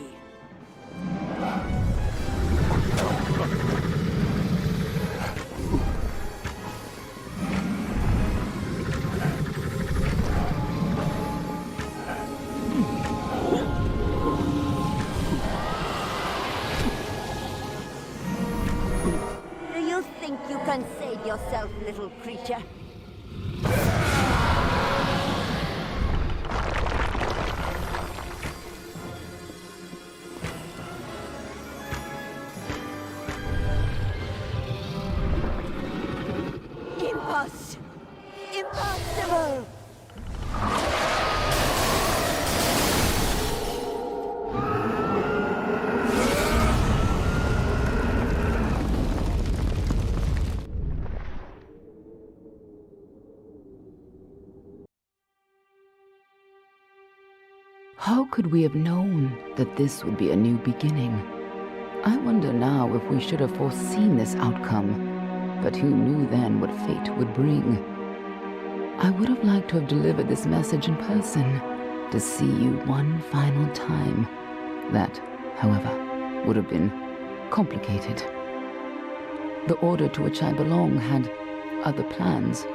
Do you think you can save yourself, little creature? How could we have known that this would be a new beginning? I wonder now if we should have foreseen this outcome, but who knew then what fate would bring? I would have liked to have delivered this message in person, to see you one final time. That, however, would have been complicated. The order to which I belong had other plans.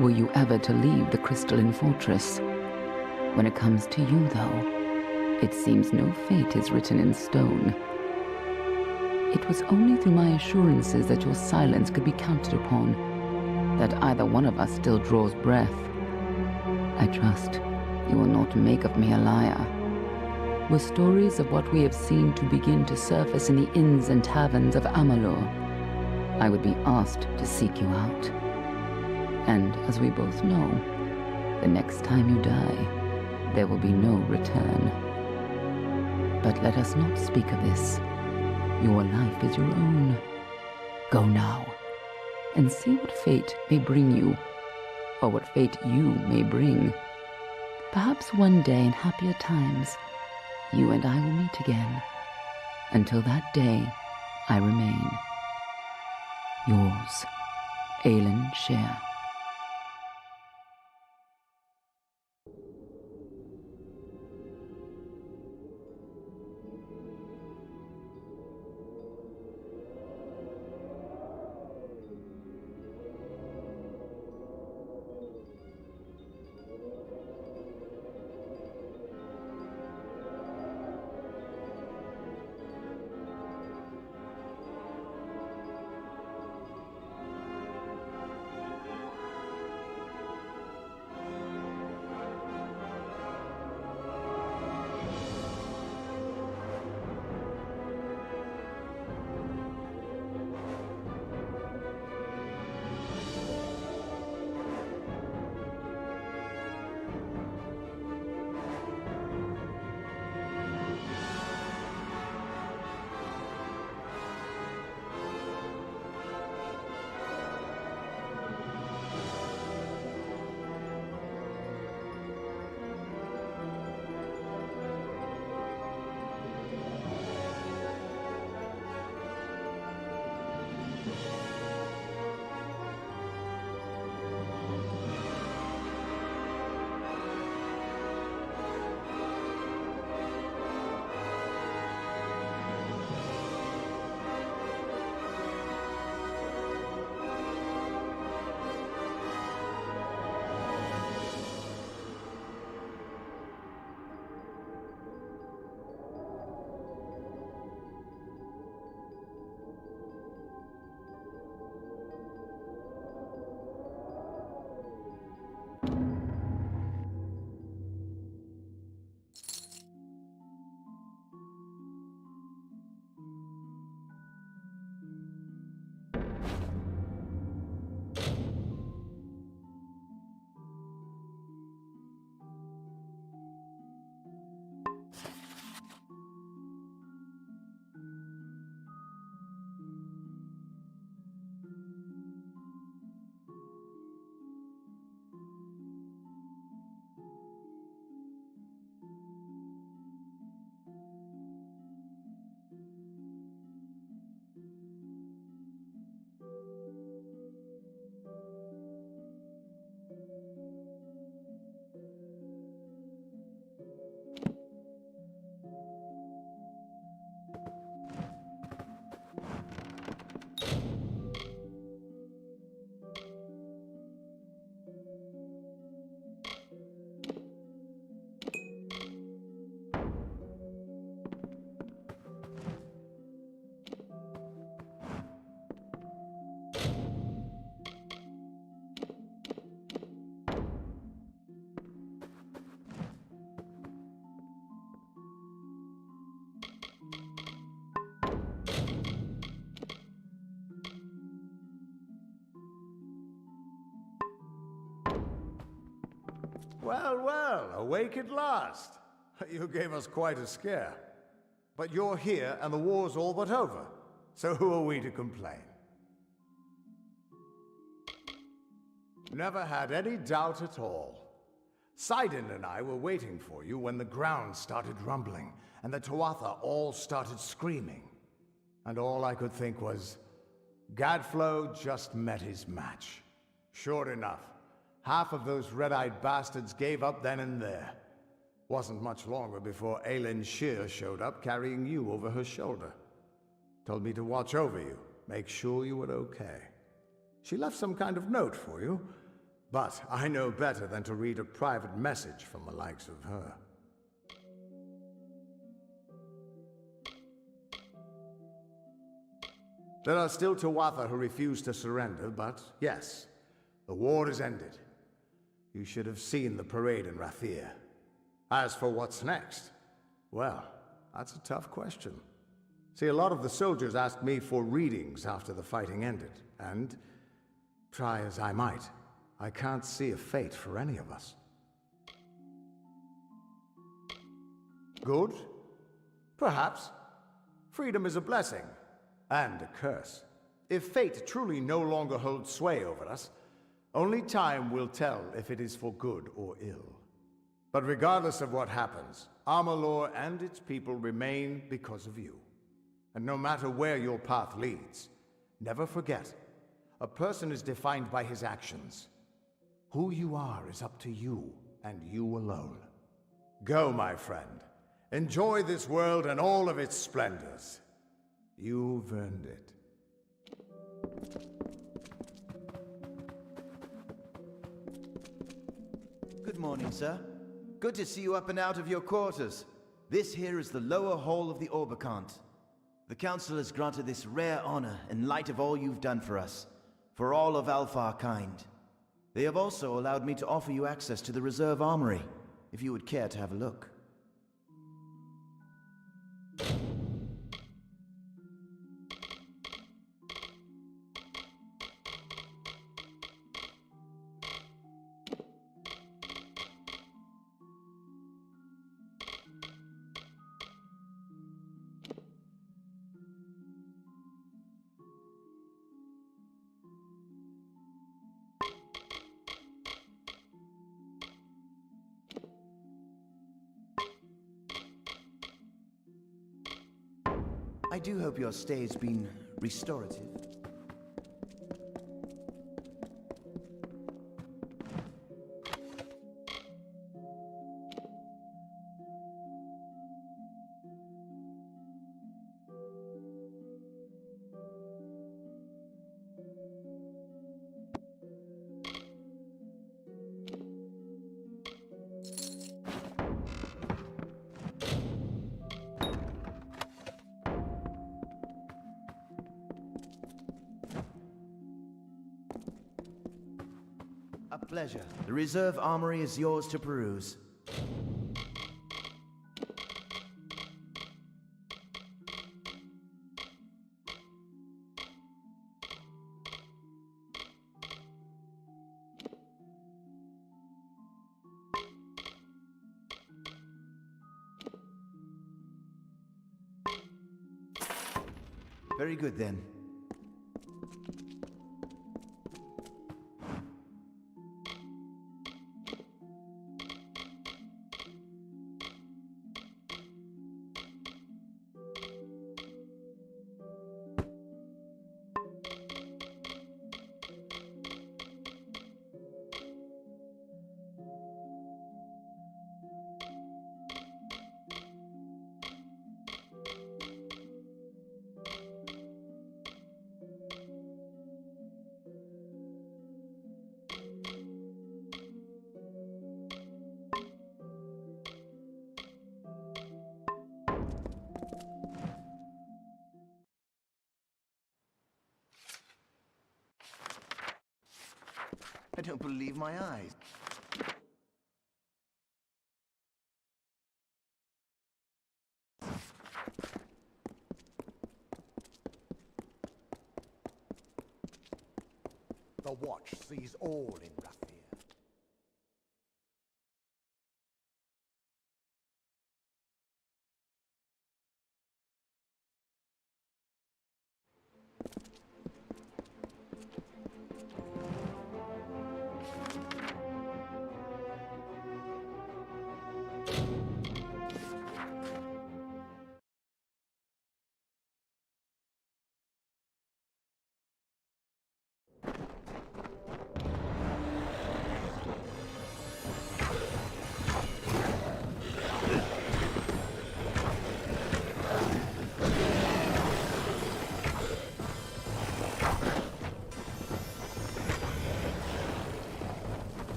Were you ever to leave the crystalline fortress? When it comes to you, though, it seems no fate is written in stone. It was only through my assurances that your silence could be counted upon that either one of us still draws breath. I trust you will not make of me a liar. Were stories of what we have seen to begin to surface in the inns and taverns of Amalur, I would be asked to seek you out. And as we both know, the next time you die, there will be no return. But let us not speak of this. Your life is your own. Go now, and see what fate may bring you, or what fate you may bring. Perhaps one day in happier times, you and I will meet again. Until that day, I remain yours, Aelin Share. Well, well, awake at last. You gave us quite a scare. But you're here and the war's all but over. So who are we to complain? Never had any doubt at all. Sidon and I were waiting for you when the ground started rumbling, and the Tuatha all started screaming. And all I could think was, Gadflоу just met his match. Sure enough, half of those red-eyed bastards gave up then and there. Wasn't much longer before Aelin Shear showed up carrying you over her shoulder. Told me to watch over you, make sure you were okay. She left some kind of note for you, but I know better than to read a private message from the likes of her. There are still Tuatha who refuse to surrender, but yes, the war is ended. You should have seen the parade in Rathir. As for what's next, well, that's a tough question. See, a lot of the soldiers asked me for readings after the fighting ended, and try as I might, I can't see a fate for any of us. Good? Perhaps. Freedom is a blessing, and a curse. If fate truly no longer holds sway over us, only time will tell if it is for good or ill. But regardless of what happens, Amalur and its people remain because of you. And no matter where your path leads, never forget, a person is defined by his actions. Who you are is up to you, and you alone. Go, my friend. Enjoy this world and all of its splendors. You've earned it. Good morning, sir. Good to see you up and out of your quarters. This here is the lower hall of the Orbicant. The Council has granted this rare honor in light of all you've done for us, for all of Alpha kind. They have also allowed me to offer you access to the reserve armory, if you would care to have a look. I do hope your stay's been restorative. A pleasure. The reserve armory is yours to peruse. Very good then. I don't believe my eyes. The watch sees all in Rathir.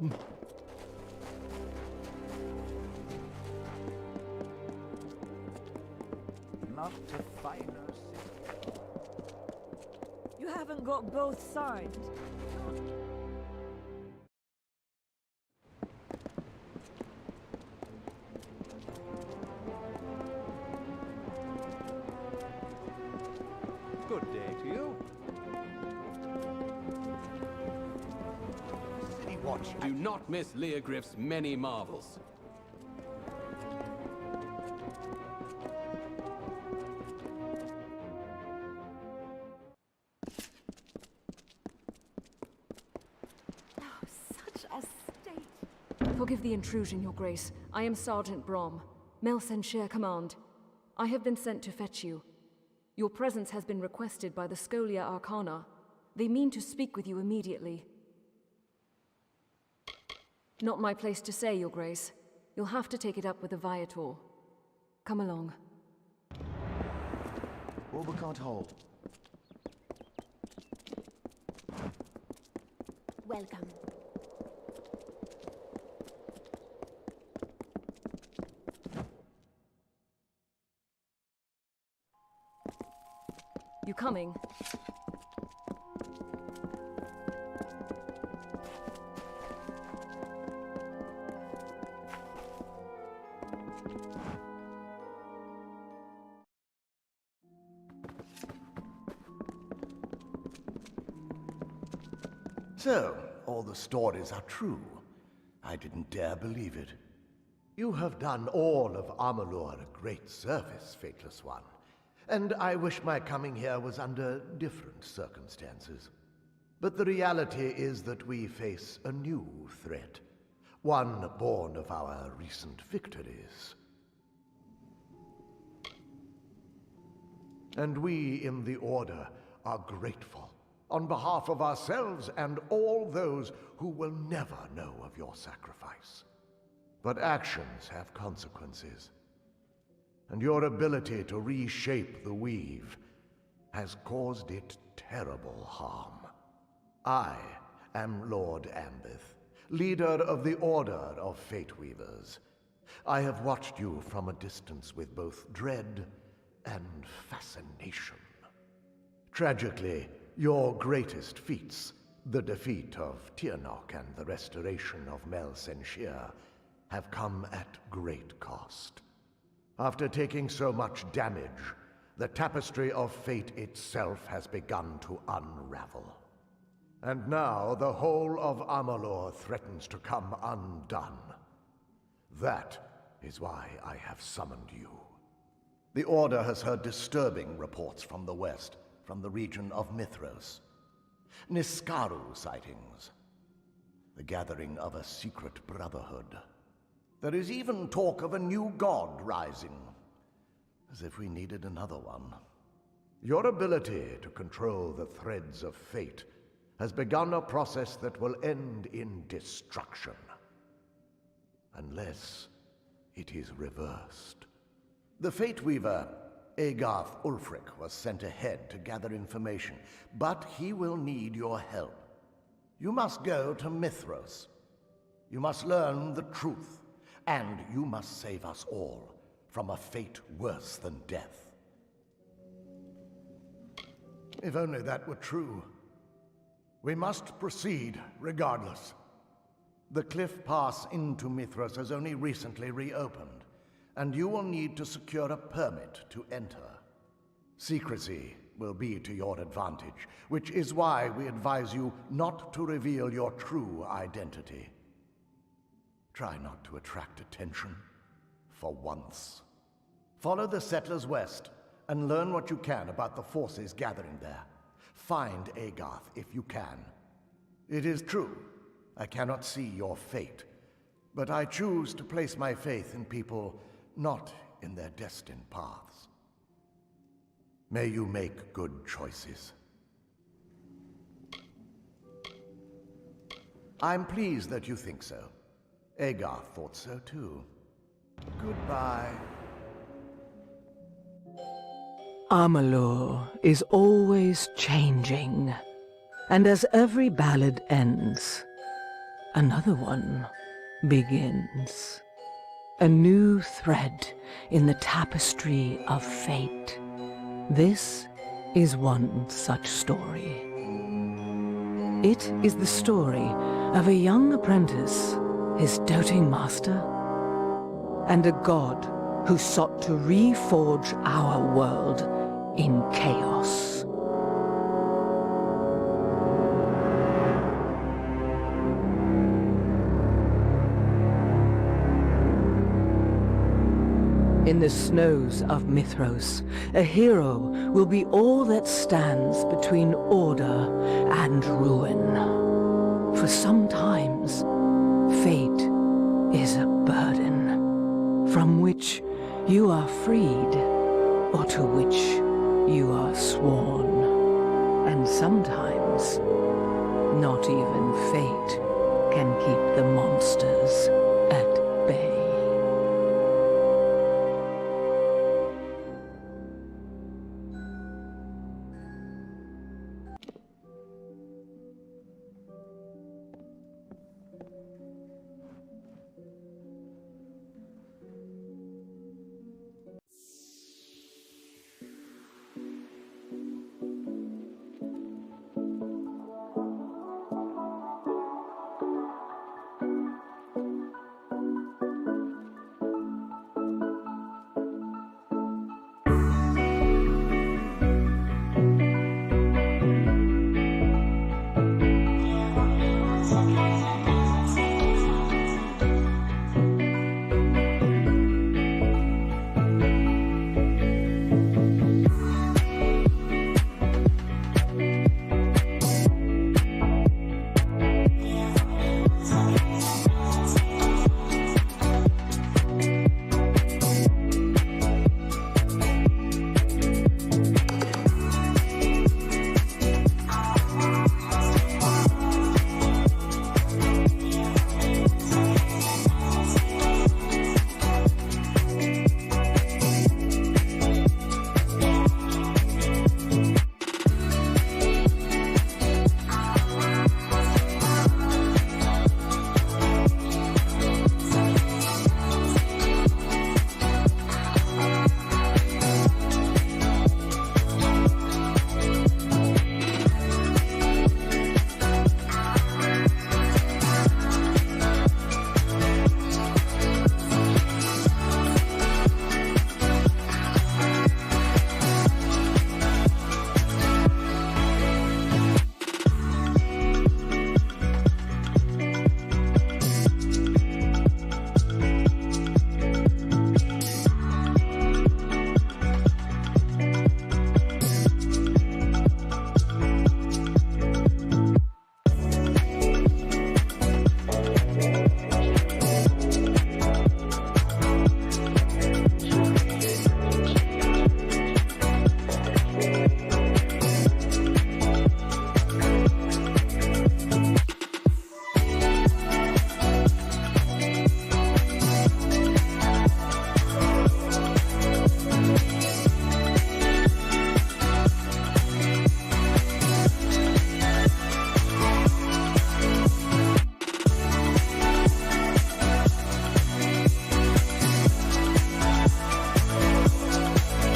Not to finer city. You haven't got both sides. Good day to you. City Watch. Do not miss Leogriff's many marvels. Forgive the intrusion, Your Grace. I am Sergeant Brom, Melsenshire Command. I have been sent to fetch you. Your presence has been requested by the Scholia Arcana. They mean to speak with you immediately. Not my place to say, Your Grace. You'll have to take it up with the Viator. Come along. Obercant Hall. Welcome. You coming? So, all the stories are true. I didn't dare believe it. You have done all of Amalur a great service, Faithless One. And I wish my coming here was under different circumstances. But the reality is that we face a new threat, one born of our recent victories. And we in the Order are grateful, on behalf of ourselves and all those who will never know of your sacrifice. But actions have consequences. And your ability to reshape the weave has caused it terrible harm. I am Lord Ambith, leader of the Order of Fate Weavers. I have watched you from a distance with both dread and fascination. Tragically, your greatest feats, the defeat of TIRNOH and the restoration of Melsenshire, have come at great cost. After taking so much damage, the tapestry of fate itself has begun to unravel. And now the whole of Amalur threatens to come undone. That is why I have summoned you. The Order has heard disturbing reports from the west, from the region of Mithros. Niskaru sightings. The gathering of a secret brotherhood. There is even talk of a new god rising, as if we needed another one. Your ability to control the threads of fate has begun a process that will end in destruction. Unless it is reversed. The Fate Weaver, Agarth Ulfric, was sent ahead to gather information, but he will need your help. You must go to Mithros. You must learn the truth. And you must save us all from a fate worse than death. If only that were true. We must proceed regardless. The cliff pass into Mithros has only recently reopened, and you will need to secure a permit to enter. Secrecy will be to your advantage, which is why we advise you not to reveal your true identity. Try not to attract attention, for once. Follow the settlers west, and learn what you can about the forces gathering there. Find Agarth if you can. It is true, I cannot see your fate, but I choose to place my faith in people not in their destined paths. May you make good choices. I'm pleased that you think so. Agarth thought so too. Goodbye. Amalur is always changing, and as every ballad ends, another one begins. A new thread in the tapestry of fate. This is one such story. It is the story of a young apprentice, his doting master, and a god who sought to reforge our world in chaos. In the snows of Mithros, a hero will be all that stands between order and ruin. For sometimes, fate is a burden, from which you are freed, or to which you are sworn. And sometimes, not even fate can keep the monsters at bay.